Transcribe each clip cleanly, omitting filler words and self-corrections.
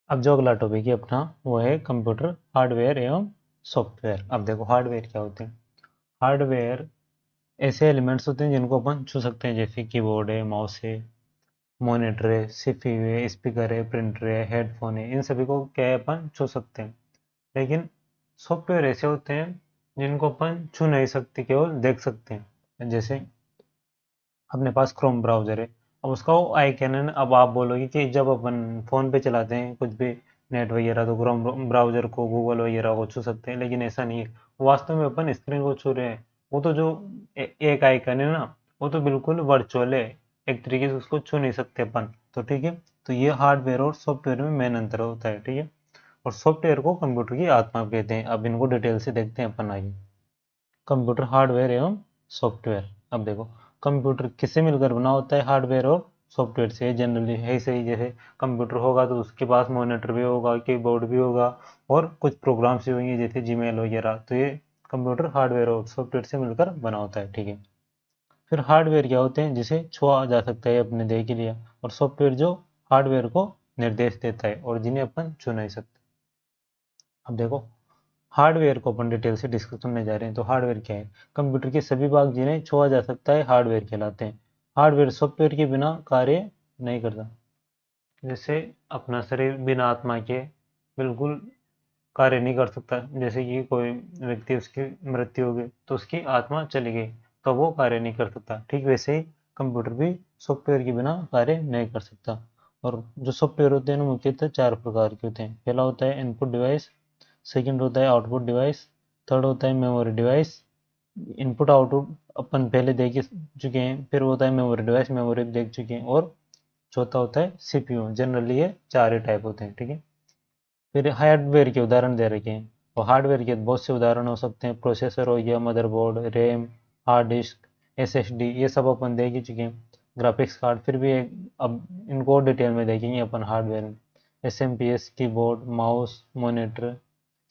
अब जो अगला टॉपिक है अपना वो है कंप्यूटर हार्डवेयर एवं सॉफ्टवेयर। अब देखो हार्डवेयर क्या होते हैं। हार्डवेयर ऐसे एलिमेंट्स होते हैं जिनको अपन छू सकते हैं, जैसे कीबोर्ड है, माउस है, मॉनिटर है, सीपीयू है, स्पीकर है, प्रिंटर है, हेडफोन है। इन सभी को क्या है अपन छू सकते हैं। लेकिन सॉफ्टवेयर ऐसे होते हैं जिनको अपन छू नहीं सकते, केवल देख सकते हैं। जैसे अपने पास क्रोम ब्राउज़र है, अब उसका वो आइकन है। अब आप बोलोगे कि जब अपन फ़ोन पे चलाते हैं कुछ भी नेट वगैरह, तो क्रोम ब्राउज़र को, गूगल वगैरह को छू सकते हैं, लेकिन ऐसा नहीं है। वास्तव में अपन स्क्रीन को छू रहे हैं। वो तो जो एक आइकन है ना, वो तो बिल्कुल वर्चुअल है, एक तरीके से उसको छू नहीं सकते अपन। तो ठीक है, तो ये हार्डवेयर और सॉफ्टवेयर में मेन अंतर होता है। ठीक है, और सॉफ्टवेयर को कंप्यूटर की आत्मा कहते हैं। अब इनको डिटेल से देखते हैं अपन आगे। कंप्यूटर हार्डवेयर एवं सॉफ्टवेयर। अब देखो, कंप्यूटर किससे मिलकर बना होता है? हार्डवेयर और सॉफ्टवेयर से। जनरली है सही, जैसे कंप्यूटर होगा तो उसके पास मॉनिटर भी होगा, कीबोर्ड भी होगा, और कुछ प्रोग्राम्स भी होंगे जैसे जीमेल वगैरह। तो ये कंप्यूटर हार्डवेयर और सॉफ्टवेयर से मिलकर बना होता है। ठीक है, फिर हार्डवेयर क्या होते हैं? जिसे छुआ जा सकता है अपने देह के लिए, और सॉफ्टवेयर जो हार्डवेयर को निर्देश देता है और जिन्हें अपन छू नहीं सकते। अब देखो, हार्डवेयर को अपन डिटेल से डिस्कस करने जा रहे हैं। तो हार्डवेयर क्या है? कंप्यूटर के सभी भाग जिन्हें छुआ जा सकता है हार्डवेयर कहलाते हैं। हार्डवेयर सॉफ्टवेयर के बिना कार्य नहीं करता। जैसे अपना शरीर बिना आत्मा के बिल्कुल कार्य नहीं कर सकता। जैसे कि कोई व्यक्ति, उसकी मृत्यु हो गई तो उसकी आत्मा चली गई, तो वो कार्य नहीं कर सकता। ठीक वैसे ही कंप्यूटर भी सॉफ्टवेयर के बिना कार्य नहीं कर सकता। और जो सॉफ्टवेयर होते हैं मुख्यतः चार प्रकार के होते हैं। पहला होता है इनपुट डिवाइस, सेकंड होता है आउटपुट डिवाइस, थर्ड होता है मेमोरी डिवाइस। इनपुट आउटपुट अपन पहले देख ही चुके हैं। फिर होता है मेमोरी डिवाइस, मेमोरी देख चुके हैं। और चौथा होता है सीपीयू। जनरली ये चार ही टाइप होते हैं। ठीक है, फिर हार्डवेयर के उदाहरण दे रखे हैं। और हार्डवेयर के बहुत से उदाहरण हो सकते हैं। प्रोसेसर हो गया, motherboard, RAM, hard disk, SSD, ये सब अपन देख ही चुके हैं। ग्राफिक्स कार्ड, फिर भी अब इनको और डिटेल में देखेंगे अपन हार्डवेयर में। SMPS, keyboard, mouse, monitor,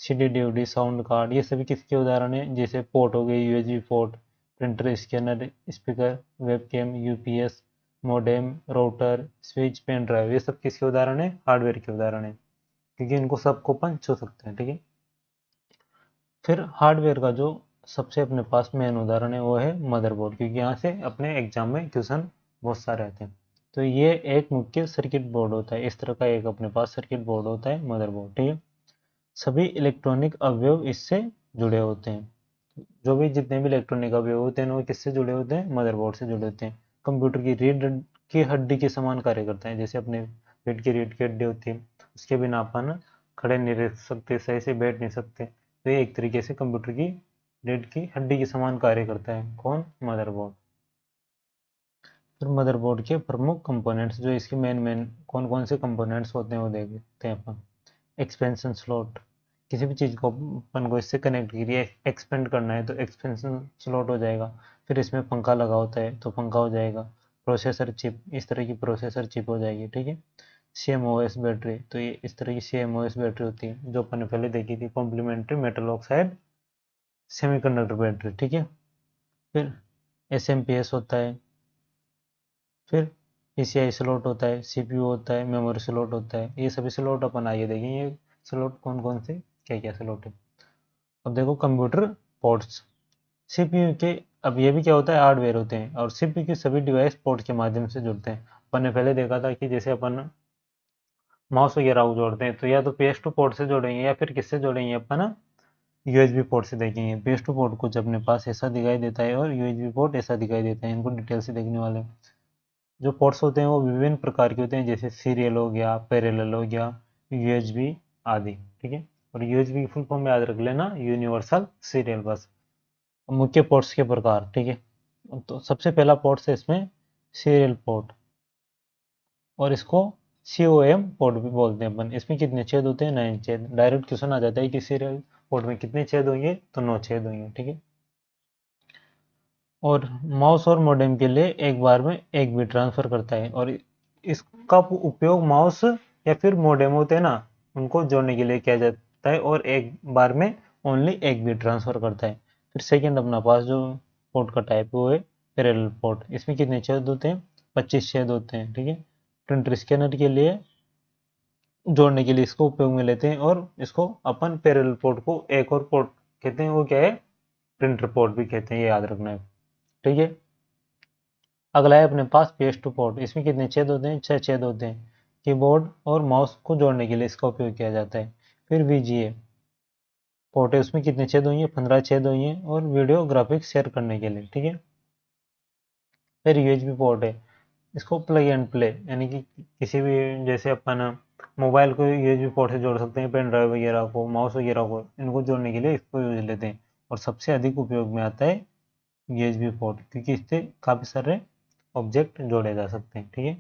CD DVD, sound card, ये सभी किसके उदाहरण हैं? जैसे पोर्ट हो गए, USB port, printer, scanner, speaker, webcam, UPS, modem, router, switch, pen drive, ये सब किसके उदाहरण है? हार्डवेयर के उदाहरण है, क्योंकि इनको सबको अपन छू सकते हैं। ठीक है, फिर हार्डवेयर का जो सबसे अपने पास मेन उदाहरण है वो है मदरबोर्ड, क्योंकि यहाँ से अपने एग्जाम में क्वेश्चन बहुत सारे आते हैं। तो ये एक मुख्य सर्किट बोर्ड होता है। इस तरह का एक अपने पास सर्किट बोर्ड होता है मदरबोर्ड। ठीक है, सभी इलेक्ट्रॉनिक अवयव इससे जुड़े होते हैं। जो भी जितने भी इलेक्ट्रॉनिक अवयव होते हैं वो किससे जुड़े होते हैं? मदरबोर्ड से जुड़े होते हैं। कंप्यूटर की रीढ़ की हड्डी के समान कार्य करता है। जैसे अपने पेट की रीढ़ की हड्डी होती है, उसके बिना अपन खड़े नहीं रह सकते, सही से बैठ नहीं सकते। तो ये एक तरीके से कंप्यूटर की रीढ़ की हड्डी के समान कार्य करता है। कौन? मदरबोर्ड। फिर मदरबोर्ड के प्रमुख कंपोनेंट्स, जो इसके मेन मेन कौन कौन से कंपोनेंट्स होते हैं वो देखते हैं अपन। एक्सपेंशन स्लॉट, किसी भी चीज़ को अपन को इससे कनेक्ट करिए, एक्सपेंड करना है तो एक्सपेंशन स्लॉट हो जाएगा। फिर इसमें पंखा लगा होता है तो पंखा हो जाएगा। प्रोसेसर चिप, इस तरह की प्रोसेसर चिप हो जाएगी। ठीक है, CMOS बैटरी, तो ये इस तरह की CMOS बैटरी होती है, जो अपन ने पहले देखी थी, complementary metal oxide semiconductor battery. ठीक है, फिर SMPS होता है, फिर PCI स्लॉट होता है, CPU होता है, मेमोरी स्लॉट होता है। ये सभी स्लॉट अपन आगे देखेंगे, ये स्लॉट कौन कौन से, क्या क्या स्लॉट है। अब देखो कंप्यूटर पोर्ट्स, CPU के, अब ये भी क्या होता है? हार्डवेयर होते हैं। और CPU के सभी डिवाइस पोर्ट के माध्यम से जुड़ते हैं। अपन ने पहले देखा था कि जैसे अपन माउस वगैरह को जोड़ते हैं तो या तो PS2 पोर्ट से जोड़ेंगे या फिर किससे जोड़ेंगे अपन? USB पोर्ट से देखेंगे। PS2 पोर्ट कुछ अपने पास ऐसा दिखाई देता है और USB पोर्ट ऐसा दिखाई देता है। इनको डिटेल से देखने वाले हैं। जो पोर्ट्स होते हैं वो विभिन्न प्रकार के होते हैं, जैसे सीरियल हो गया, पैरेलल हो गया, USB आदि। ठीक है, और USB की फुल फॉर्म याद रख लेना, यूनिवर्सल सीरियल बस। मुख्य पोर्ट्स के प्रकार। ठीक है, तो सबसे पहला पोर्ट्स है इसमें सीरियल पोर्ट, और इसको COM पोर्ट भी बोलते हैं अपन। इसमें कितने छेद होते हैं? 9 छेद। डायरेक्ट क्वेश्चन आ जाता है कि सीरियल पोर्ट में कितने छेद होंगे? तो 9 छेद होंगे। ठीक है, और माउस और मॉडेम के लिए एक बार में एक बिट ट्रांसफर करता है। और इसका उपयोग माउस या फिर मॉडेम होते हैं ना, उनको जोड़ने के लिए किया जाता है, और एक बार में ओनली एक बिट ट्रांसफर करता है। फिर सेकंड अपना पास जो पोर्ट का टाइप है वो है पैरेलल पोर्ट। इसमें कितने छेद होते हैं? 25 छेद होते हैं। ठीक है, प्रिंटर स्कैनर के लिए जोड़ने के लिए इसको उपयोग में लेते हैं, और इसको अपन पैरेलल पोर्ट को एक और पोर्ट कहते हैं, वो क्या है, प्रिंटर पोर्ट भी कहते हैं, ये याद रखना है। ठीक है, अगला है अपने पास PS2 पोर्ट। इसमें कितने छेद होते हैं, 6 छेद होते हैं। कीबोर्ड और माउस को जोड़ने के लिए इसका उपयोग किया जाता है। फिर VGA पोर्ट है, उसमें कितने छेद हुई हैं, 15 छेद हुई हैं, और वीडियो ग्राफिक्स शेयर करने के लिए। ठीक है, फिर USB पोर्ट है, इसको प्लग एंड प्ले, यानी कि किसी भी, जैसे अपन मोबाइल को USB पोर्ट से जोड़ सकते हैं, पेन ड्राइव वगैरह को, माउस वगैरह को, इनको जोड़ने के लिए इसको यूज लेते हैं। और सबसे अधिक उपयोग में आता है USB पोर्ट, क्योंकि इससे काफ़ी सारे ऑब्जेक्ट जोड़े जा सकते हैं। ठीक है,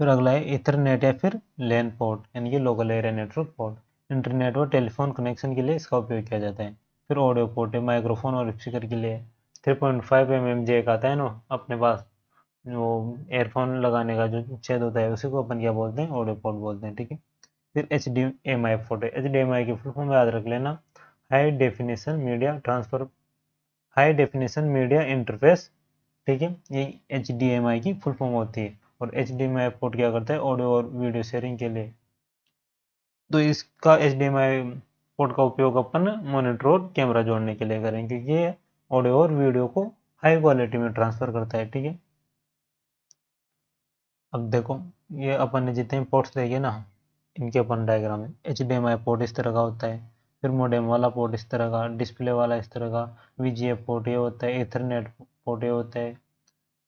फिर अगला है इथरनेट या फिर लैन पोर्ट, यानी कि local area network port. Internet और टेलीफोन कनेक्शन के लिए इसका उपयोग किया जाता है। फिर ऑडियो पोर्ट है, माइक्रोफोन और स्पीकर के लिए। 3.5 mm जैक आता है ना अपने पास, वो एयरफोन लगाने का जो छेद होता है, उसी को अपन क्या बोलते हैं, ऑडियो पोर्ट बोलते हैं। ठीक है, फिर HDMI पोर्ट है, HDMI की फुल फॉर्म याद रख लेना, high definition media transfer, high definition media interface. ठीक है, ये HDMI की फुल फॉर्म होती है। और HDMI पोर्ट क्या करता है, ऑडियो और वीडियो शेयरिंग के लिए। तो इसका HDMI पोर्ट का उपयोग अपन मॉनिटर और कैमरा जोड़ने के लिए करें, क्योंकि ये ऑडियो और वीडियो को हाई क्वालिटी में ट्रांसफर करता है। ठीक है, अब देखो, ये अपन ने जितने पोर्ट्स देखे ना, इनके अपन डायग्राम में, HDMI पोर्ट इस तरह का होता है, फिर मोडेम वाला पोर्ट इस तरह का, डिस्प्ले वाला इस तरह का, VGA पोर्ट ये होता है, इथरनेट पोर्ट ये होता है,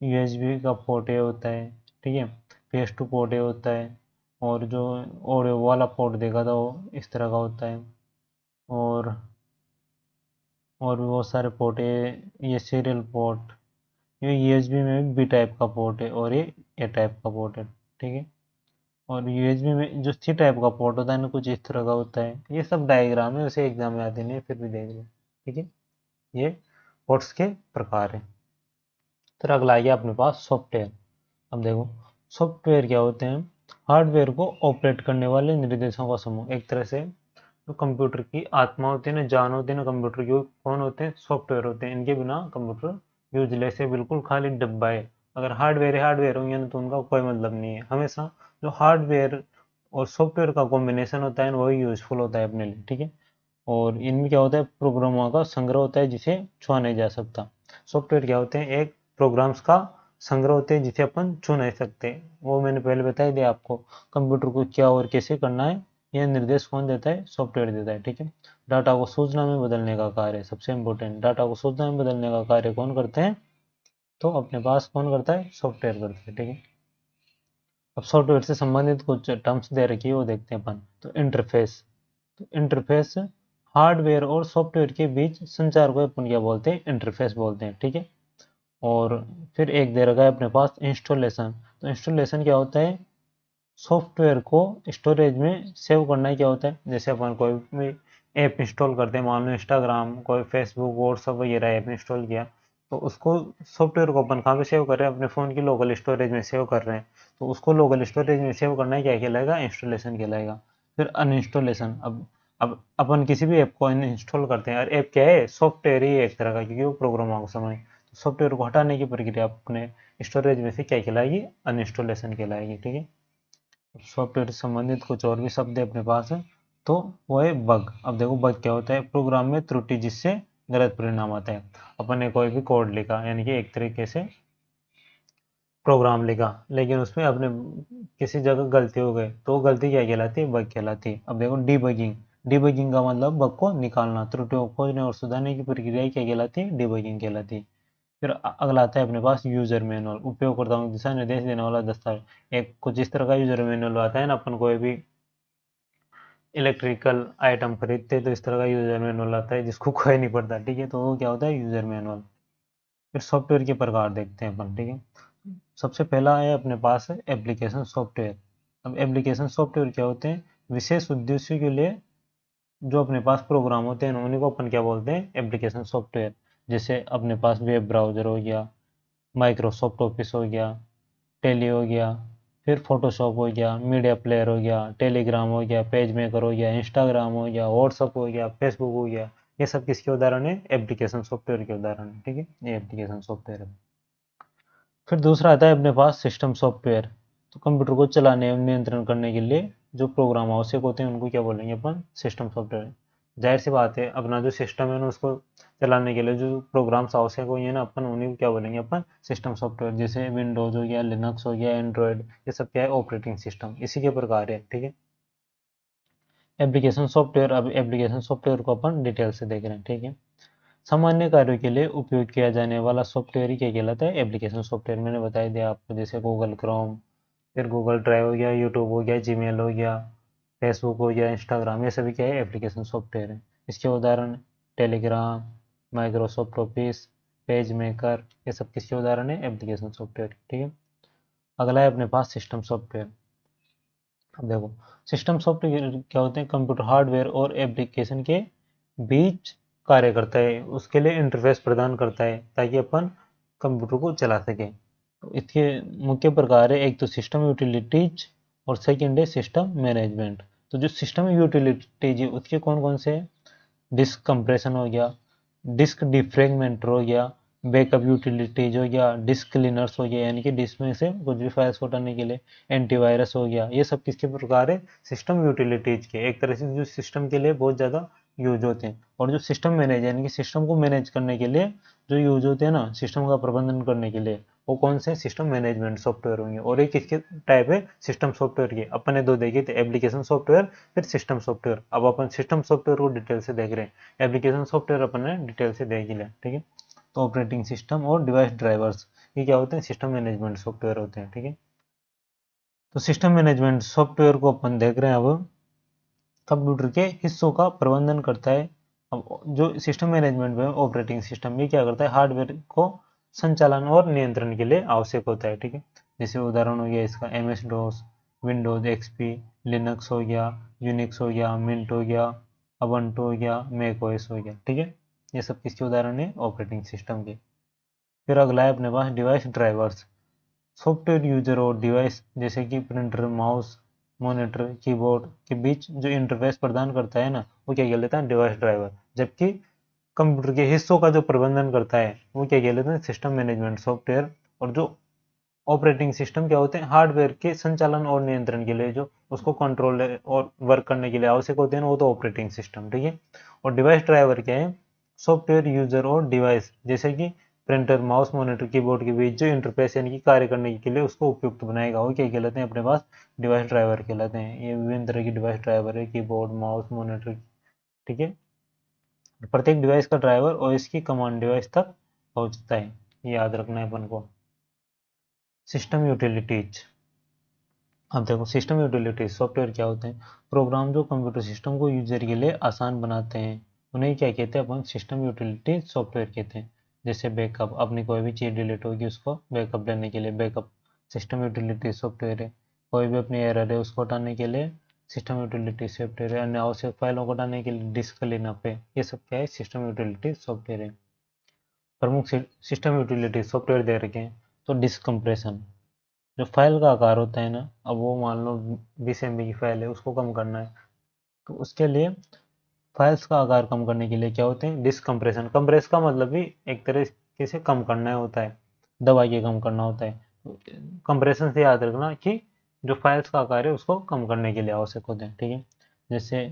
USB का पोर्ट ये होता है। ठीक है, PS2 पोर्ट ये होता है, और जो ऑडियो वाला पोर्ट देखा था वो इस तरह का होता है। और भी बहुत सारे पोर्ट है, ये सीरियल पोर्ट, ये USB में B टाइप का पोर्ट है, और ये A टाइप का पोर्ट है। ठीक है, और USB में जो C टाइप का पोर्ट होता है ना, कुछ इस तरह का होता है। ये सब डायग्राम है, वैसे एग्जाम में आते नहीं है, फिर भी देख लो। ठीक है, ये पोर्ट्स के प्रकार है। फिर अगला आ गया अपने पास सॉफ्टवेयर। अब देखो, सॉफ्टवेयर क्या होते हैं, हार्डवेयर को ऑपरेट करने वाले निर्देशों का समूह। एक तरह से जो कंप्यूटर की आत्मा होती है ना, जान होती है ना कंप्यूटर की, वो कौन होते हैं, सॉफ्टवेयर होते हैं। इनके बिना कंप्यूटर यूजलेस है, बिल्कुल खाली डब्बा है। अगर हार्डवेयर होंगे ना, तो उनका कोई मतलब नहीं है। हमेशा जो हार्डवेयर और सॉफ्टवेयर का कॉम्बिनेशन होता है ना, वही यूजफुल होता है अपने लिए। ठीक है, और इनमें क्या होता है, प्रोग्रामों का संग्रह होता है जिसे छुआ नहीं जा सकता। सॉफ्टवेयर क्या होते हैं, एक प्रोग्राम्स का संग्रह होते हैं जिसे अपन छू नहीं सकते। वो मैंने पहले बता ही दिया आपको। कंप्यूटर को क्या और कैसे करना है, यह निर्देश कौन देता है, सॉफ्टवेयर देता है। ठीक है, डाटा को सूचना में बदलने का कार्य, सबसे इंपॉर्टेंट, डाटा को सूचना में बदलने का कार्य कौन करते हैं, तो अपने पास कौन करता है, सॉफ्टवेयर करता है। ठीक है, अब सॉफ्टवेयर से संबंधित कुछ टर्म्स दे रखी है, वो देखते हैं अपन। तो इंटरफेस, तो इंटरफेस हार्डवेयर और सॉफ्टवेयर के बीच संचार को अपन क्या बोलते हैं, इंटरफेस बोलते हैं। ठीक है, और फिर एक दे रखा है अपने पास इंस्टॉलेशन। तो इंस्टॉलेशन क्या होता है, सॉफ्टवेयर को स्टोरेज में सेव करना ही क्या होता है। जैसे अपन कोई भी ऐप इंस्टॉल करते हैं, मान लो इंस्टाग्राम, कोई फेसबुक, व्हाट्सअप वगैरह ऐप इंस्टॉल किया, तो उसको सॉफ्टवेयर को अपन कहाँ पे सेव कर रहे हैं, अपने फ़ोन की लोकल स्टोरेज में सेव कर रहे हैं। तो उसको लोकल स्टोरेज में सेव करना ही क्या कहलाएगा, इंस्टॉलेशन कहलाएगा। फिर अनइंस्टॉलेशन, अब अपन किसी भी ऐप को इंस्टॉल करते हैं, और ऐप क्या है, सॉफ्टवेयर ही एक तरह का, क्योंकि वो प्रोग्राम का समय, तो सॉफ्टवेयर को हटाने की प्रक्रिया अपने स्टोरेज में से क्या कहलाएगी, अनइंस्टॉलेशन कहलाएगी। ठीक है, सॉफ्टवेयर से संबंधित कुछ और भी शब्द है अपने पास है, तो वो है बग। अब देखो, बग क्या होता है, प्रोग्राम में त्रुटि जिससे गलत परिणाम आता है। अपन ने कोई भी कोड लिखा, यानी कि एक तरीके से प्रोग्राम लिखा, लेकिन उसमें अपने किसी जगह गलती हो गई, तो वो गलती क्या कहलाती है, बग कहलाती है। अब देखो, डीबगिंग, डीबगिंग का मतलब बग को निकालना, त्रुटियों को खोजने और सुधारने की प्रक्रिया क्या कहलाती है, डीबगिंग कहलाती है। फिर अगला आता है अपने पास यूजर मैनुअल, उपयोगकर्ताओं को दिशा निर्देश देने वाला दस्तावेज। एक कुछ इस तरह का यूजर मैनुअल आता है ना, अपन कोई भी इलेक्ट्रिकल आइटम खरीदते हैं, तो इस तरह का यूजर मैनुअल आता है जिसको कोई नहीं पढ़ता। ठीक है, तो वो क्या होता है, यूजर मैनुअल। फिर सॉफ्टवेयर के प्रकार देखते हैं अपन। ठीक है, सबसे पहला है अपने पास है एप्लीकेशन सॉफ्टवेयर। अब एप्लीकेशन सॉफ्टवेयर क्या होते हैं, विशेष उद्देश्यों के लिए जो अपने पास प्रोग्राम होते हैं, उन्हीं को अपन क्या बोलते हैं, एप्लीकेशन सॉफ्टवेयर। जैसे अपने पास वेब ब्राउजर हो गया, माइक्रोसॉफ्ट ऑफिस हो गया, टेली हो गया, फिर फोटोशॉप हो गया, मीडिया प्लेयर हो गया, टेलीग्राम हो गया, पेज मेकर हो गया, इंस्टाग्राम हो गया, व्हाट्सअप हो गया, फेसबुक हो गया। ये सब किसके उदाहरण है, एप्लीकेशन सॉफ्टवेयर के उदाहरण है। ठीक है, ये एप्लीकेशन सॉफ्टवेयर है। फिर दूसरा आता है अपने पास सिस्टम सॉफ्टवेयर। तो कंप्यूटर को चलाने एवं नियंत्रण करने के लिए जो प्रोग्राम आवश्यक होते हैं उनको क्या बोलेंगे अपन, सिस्टम सॉफ्टवेयर। जाहिर सी बात है, अपना जो सिस्टम है ना उसको चलाने के लिए जो प्रोग्राम्स आवश्यक होंगे ना, अपन उन्हीं को क्या बोलेंगे, अपन सिस्टम सॉफ्टवेयर। जैसे विंडोज हो गया, लिनक्स हो गया, एंड्रॉयड, ये सब क्या है, ऑपरेटिंग सिस्टम, इसी के प्रकार है। ठीक है। एप्लीकेशन सॉफ्टवेयर, अब एप्लीकेशन सॉफ्टवेयर को अपन डिटेल से देख रहे हैं। ठीक है। सामान्य कार्यों के लिए उपयोग किया जाने वाला सॉफ्टवेयर ही क्या कहलाता है, एप्लीकेशन सॉफ्टवेयर। मैंने बता दिया आपको, जैसे गूगल क्रोम, फिर गूगल ड्राइव हो गया, यूट्यूब हो गया, जीमेल हो गया, फेसबुक हो गया, इंस्टाग्राम, ये सभी क्या है, एप्लीकेशन सॉफ्टवेयर है। इसके उदाहरण Telegram, Microsoft office, page maker, ये सब किसके उदाहरण है, एप्लीकेशन सॉफ्टवेयर। ठीक है। अगला है अपने पास सिस्टम सॉफ्टवेयर। अब देखो, सिस्टम सॉफ्टवेयर क्या होते हैं, कंप्यूटर हार्डवेयर और एप्लीकेशन के बीच कार्य करता है, उसके लिए इंटरफेस प्रदान करता है ताकि अपन कंप्यूटर को चला सके। तो इसके मुख्य प्रकार है, एक तो सिस्टम यूटिलिटीज और सेकंड है सिस्टम मैनेजमेंट। तो जो सिस्टम यूटिलिटीज है उसके कौन कौन से हैं, डिस्क कंप्रेशन हो गया, डिस्क डिफ्रेगमेंटर हो गया, बैकअप यूटिलिटीज हो गया, डिस्क क्लीनर्स हो गया, यानी कि डिस्क में से कुछ भी फाइल्स को हटाने के लिए, एंटीवायरस हो गया। ये सब किसके प्रकार है, सिस्टम यूटिलिटीज के, एक तरह से जो सिस्टम के लिए बहुत ज़्यादा यूज होते हैं। और जो सिस्टम मैनेज यानी कि सिस्टम को मैनेज करने के लिए जो यूज होते हैं ना, सिस्टम का प्रबंधन करने के लिए, वो कौन से, सिस्टम मैनेजमेंट सॉफ्टवेयर होंगे। और ये किसके टाइप है, सिस्टम सॉफ्टवेयर के। अपन ने दो देखे थे, एप्लीकेशन सॉफ्टवेयर, फिर सिस्टम सॉफ्टवेयर। अब अपन सिस्टम सॉफ्टवेयर को डिटेल से देख रहे हैं। एप्लीकेशन सॉफ्टवेयर अपन ने डिटेल से देख लिया। ठीक है। तो ऑपरेटिंग सिस्टम और डिवाइस ड्राइवर्स, ये क्या होते हैं, सिस्टम मैनेजमेंट सॉफ्टवेयर होते हैं। ठीक है। तो सिस्टम मैनेजमेंट सॉफ्टवेयर को अपन देख रहे हैं अब, कंप्यूटर के हिस्सों का प्रबंधन करता है। अब जो सिस्टम मैनेजमेंट में ऑपरेटिंग सिस्टम ये क्या करता है, हार्डवेयर को संचालन और नियंत्रण के लिए आवश्यक होता है। ठीक है। जैसे उदाहरण हो गया इसका, M S DOS, Windows XP, Linux हो गया, यूनिक्स हो गया, मिंट हो गया, अबंटू हो गया, मैक ओएस हो गया। ठीक है। ये सब किसके उदाहरण है, ऑपरेटिंग सिस्टम के। फिर अगला है अपने पास डिवाइस ड्राइवर्स। सॉफ्टवेयर यूजर और डिवाइस जैसे कि प्रिंटर, माउस, मॉनिटर, कीबोर्ड के बीच जो इंटरफेस प्रदान करता है ना, वो क्या कहलाता है, डिवाइस ड्राइवर। जबकि कंप्यूटर के हिस्सों का जो प्रबंधन करता है वो क्या कहलाता है, सिस्टम मैनेजमेंट सॉफ्टवेयर। और जो ऑपरेटिंग सिस्टम क्या होते हैं, हार्डवेयर के संचालन और नियंत्रण के लिए जो उसको कंट्रोल और वर्क करने के लिए आवश्यक होते हैं ना, वो तो ऑपरेटिंग सिस्टम। ठीक है। और डिवाइस ड्राइवर क्या है, सॉफ्टवेयर यूजर और डिवाइस जैसे कि प्रिंटर, माउस, मॉनिटर, कीबोर्ड के बीच जो इंटरफेस यानी कि कार्य करने के लिए उसको उपयुक्त बनाएगा, वो क्या कहलाते हैं अपने पास, डिवाइस ड्राइवर कहलाते हैं। ये विभिन्न तरह की डिवाइस ड्राइवर है, कीबोर्ड, माउस, मॉनिटर। ठीक है। प्रत्येक डिवाइस का ड्राइवर और इसकी कमांड डिवाइस तक पहुंचता है, ये याद रखना है अपन को। System utilities. अब देखो, सिस्टम यूटिलिटीज सॉफ्टवेयर क्या होते हैं, प्रोग्राम जो कंप्यूटर सिस्टम को यूजर के लिए आसान बनाते हैं, उन्हें क्या कहते हैं अपन, सिस्टम यूटिलिटीज सॉफ्टवेयर कहते हैं। जैसे बैकअप, अपनी कोई भी चीज़ डिलीट होगी उसको बैकअप लेने के लिए बैकअप सिस्टम यूटिलिटीज सॉफ्टवेयर है। कोई भी अपनी एरर है उसको हटाने के लिए सिस्टम यूटिलिटीज सॉफ्टवेयर है। अन्य आवश्यक फाइलों को हटाने के लिए डिस्क क्लीनअप है। ये सब क्या है, सिस्टम यूटिलिटीज सॉफ्टवेयर है। प्रमुख सिस्टम यूटिलिटीज सॉफ्टवेयर दे रखे हैं। तो डिस्क कंप्रेशन, जो फाइल का आकार होता है ना, अब वो मान लो 20 MB की फाइल है, उसको कम करना है, तो उसके लिए फाइल्स का आकार कम करने के लिए क्या होते हैं, डिस्क कंप्रेशन। कंप्रेस का मतलब भी एक तरीके से कम करना होता है, दबा के कम करना होता है। कंप्रेशन से याद रखना कि जो फाइल्स का आकार है उसको कम करने के लिए आवश्यक होते हैं। ठीक है। जैसे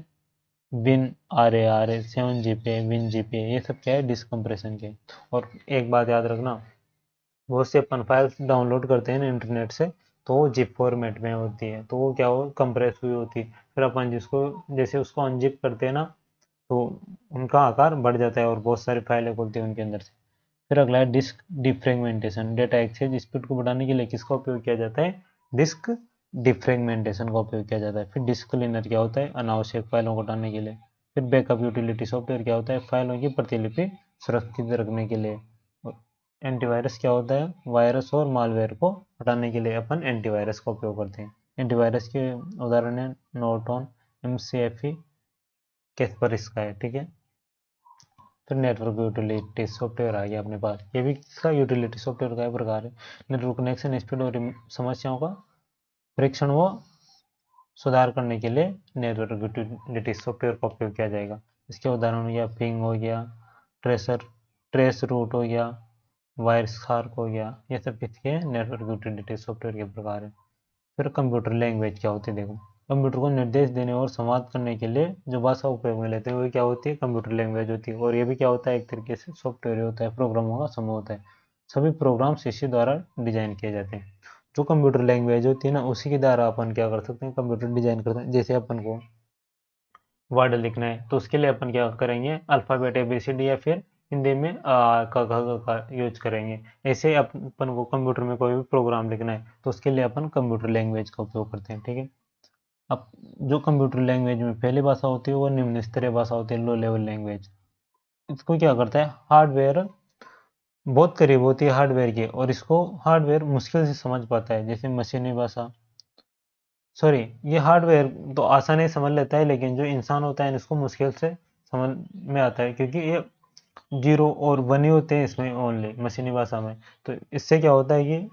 win R A 7 GB, win GPA, ये सब क्या है, डिस्क कंप्रेशन के। और एक बात याद रखना, बहुत से अपन फाइल्स डाउनलोड करते हैं ना इंटरनेट से, तो वो जिप फॉर्मेट में होती है, तो वो क्या हो, कंप्रेस हुई होती है। फिर अपन जिसको जैसे उसको अनजिप करते हैं ना, तो उनका आकार बढ़ जाता है और बहुत सारी फाइलें खुलती हैं उनके अंदर से। फिर अगला है disk defragmentation. Data access speed को बढ़ाने के लिए किसका उपयोग किया जाता है, डिस्क डिफ्रेगमेंटेशन का उपयोग किया जाता है। फिर डिस्क क्लीनर क्या होता है, अनावश्यक फाइलों को हटाने के लिए। फिर बैकअप यूटिलिटी सॉफ्टवेयर क्या होता है, फाइलों की प्रतिलिपि सुरक्षित रखने के लिए। एंटीवायरस क्या होता है, वायरस और मालवेयर को हटाने के लिए अपन एंटीवायरस का उपयोग करते हैं। एंटीवायरस के उदाहरण है नॉर्टन, MCAFE, कैस्पर स्काई। ठीक है। फिर नेटवर्क यूटिलिटी सॉफ्टवेयर आ गया अपने पास, ये भी इसका यूटिलिटी सॉफ्टवेयर का प्रकार है। नेटवर्क कनेक्शन स्पीड और समस्याओं का परीक्षण व सुधार करने के लिए नेटवर्क यूटिलिटी सॉफ्टवेयर का उपयोग किया जाएगा। इसके उदाहरण हो गया पिंग हो गया, ट्रेस रूट हो गया, वायर्स खार्क हो गया। ये सब किसके हैं, नेटवर्क यूटिलिटी सॉफ्टवेयर के प्रकार है। फिर कंप्यूटर लैंग्वेज क्या होती है, देखो कंप्यूटर को निर्देश देने और संवाद करने के लिए जो भाषा उपयोग में लेते हैं वो क्या होती है, कंप्यूटर लैंग्वेज होती है। और ये भी क्या होता है, एक तरीके से सॉफ्टवेयर होता है, प्रोग्रामों का समूह होता है। सभी प्रोग्राम्स इसी द्वारा डिजाइन किए जाते हैं। जो कंप्यूटर लैंग्वेज होती है ना, उसी के द्वारा अपन क्या कर सकते हैं, कंप्यूटर डिजाइन करते हैं। जैसे अपन को वर्ड लिखना है तो उसके लिए अपन क्या करेंगे, अल्फ़ाबेट ABCD या फिर हिंदी में का यूज करेंगे। ऐसे अपन को कंप्यूटर में कोई भी प्रोग्राम लिखना है तो उसके लिए अपन कंप्यूटर लैंग्वेज का उपयोग करते हैं, ठीक है। अब जो कंप्यूटर लैंग्वेज में पहली भाषा होती है वो निम्न स्तरीय भाषा होती है, लो लेवल लैंग्वेज। इसको क्या करता है, हार्डवेयर बहुत करीब होती है हार्डवेयर के, और इसको हार्डवेयर मुश्किल से समझ पाता है। जैसे मशीनी भाषा, सॉरी, ये हार्डवेयर तो आसानी से समझ लेता है, लेकिन जो इंसान होता है इसको मुश्किल से समझ में आता है, क्योंकि ये 0 और 1 ही होते हैं इसमें ओनली मशीनी भाषा में। तो इससे क्या होता है कि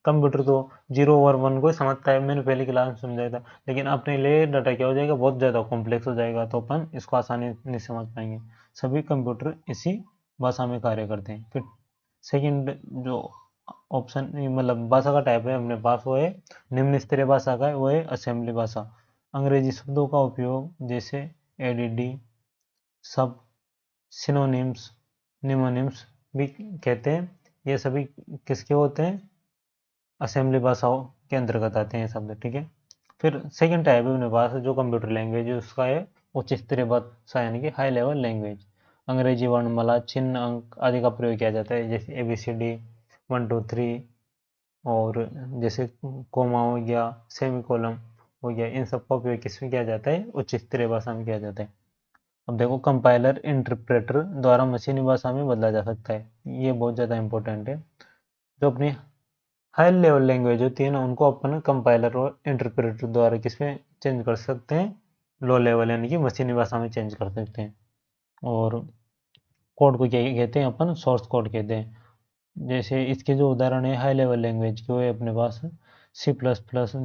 कंप्यूटर तो 0 और 1 को ही समझता है, मैंने पहले क्लास में समझाया था। लेकिन अपने लिए डाटा क्या हो जाएगा, बहुत ज़्यादा कॉम्प्लेक्स हो जाएगा, तो अपन इसको आसानी नहीं समझ पाएंगे। सभी कंप्यूटर इसी भाषा में कार्य करते हैं। फिर सेकंड जो ऑप्शन मतलब भाषा का टाइप है अपने पास, वो है निम्न स्तरीय भाषा का है, वो है असेंबली भाषा। अंग्रेजी शब्दों का उपयोग जैसे ADD, सब, सिनोनिम्स, निमोनिम्स भी कहते हैं, ये सभी किसके होते हैं, असेंबली भाषाओं के अंतर्गत आते हैं शब्द, ठीक है। फिर सेकंड टाइप है अपने पास जो कंप्यूटर लैंग्वेज है, उसका है उच्च स्तरीय भाषा यानी कि हाई लेवल लैंग्वेज। अंग्रेजी वर्णमाला, चिन्ह, अंक आदि का प्रयोग किया जाता है, जैसे ABCD 1 2 3, और जैसे कोमा हो गया, सेमी कोलम हो गया, इन सब का उपयोग किसमें किया जाता है, उच्च स्तरीय भाषा में किया जाता है। अब देखो, कंपाइलर इंटरप्रेटर द्वारा मशीनी भाषा में बदला जा सकता है, ये बहुत ज़्यादा इंपॉर्टेंट है। जो अपनी हाई लेवल लैंग्वेज होती है ना, उनको अपन कंपाइलर और इंटरप्रेटर द्वारा किसमें चेंज कर सकते हैं, लो लेवल यानी कि मशीनी भाषा में चेंज कर सकते हैं। और कोड को क्या कहते हैं, अपन सोर्स कोड कहते हैं। जैसे इसके जो उदाहरण है हाई लेवल लैंग्वेज के, वो है अपने पास C++,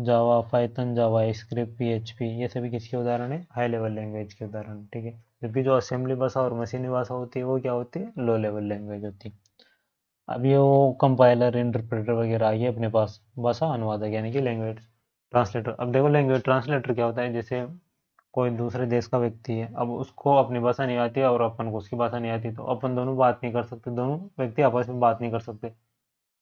जावा, पाइथन, जावा स्क्रिप्ट, PHP, ये सभी किसके उदाहरण है, हाई लेवल लैंग्वेज के उदाहरण, ठीक है। जबकि जो असेंबली भाषा और मशीनी भाषा होती है वो क्या होती है, लो लेवल लैंग्वेज होती है। अब ये वो कंपाइलर इंटरप्रेटर वगैरह आ गए अपने पास, भाषा अनुवादक यानी कि लैंग्वेज ट्रांसलेटर। अब देखो, लैंग्वेज ट्रांसलेटर क्या होता है, जैसे कोई दूसरे देश का व्यक्ति है, अब उसको अपनी भाषा नहीं आती है और अपन को उसकी भाषा नहीं आती, तो अपन दोनों बात नहीं कर सकते, दोनों व्यक्ति आपस में बात नहीं कर सकते।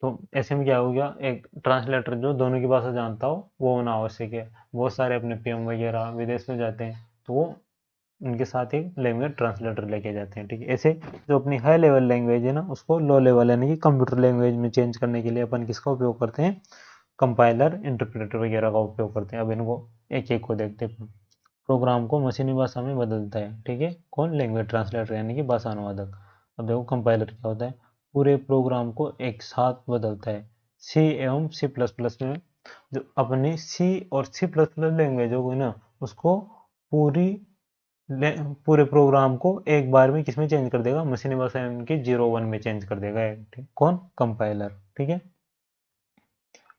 तो ऐसे में क्या हो गया, एक ट्रांसलेटर जो दोनों की भाषा जानता हो वो होना आवश्यक है। बहुत सारे अपने PM वगैरह विदेश में जाते हैं तो वो उनके साथ एक लैंग्वेज ट्रांसलेटर लेके जाते हैं, ठीक है। ऐसे जो अपनी हाई लेवल लैंग्वेज है ना, उसको लो लेवल यानी कि कंप्यूटर लैंग्वेज में चेंज करने के लिए अपन किसका उपयोग करते हैं, कंपाइलर इंटरप्रेटर वगैरह का उपयोग करते हैं। अब इनको एक एक को देखते हैं। प्रोग्राम को मशीनी भाषा में बदलता है, ठीक है, कौन, लैंग्वेज ट्रांसलेटर यानी कि भाषा अनुवादक। अब देखो, कंपाइलर क्या होता है, पूरे प्रोग्राम को एक साथ बदलता है। C एवं C++ में जो अपनी C और C++ लैंग्वेज होगी ना, उसको पूरी पूरे प्रोग्राम को एक बार में किसमें चेंज कर देगा, मशीनी भाषा यानी 0 1 में चेंज कर देगा, ठीक, कौन, कंपाइलर, ठीक है।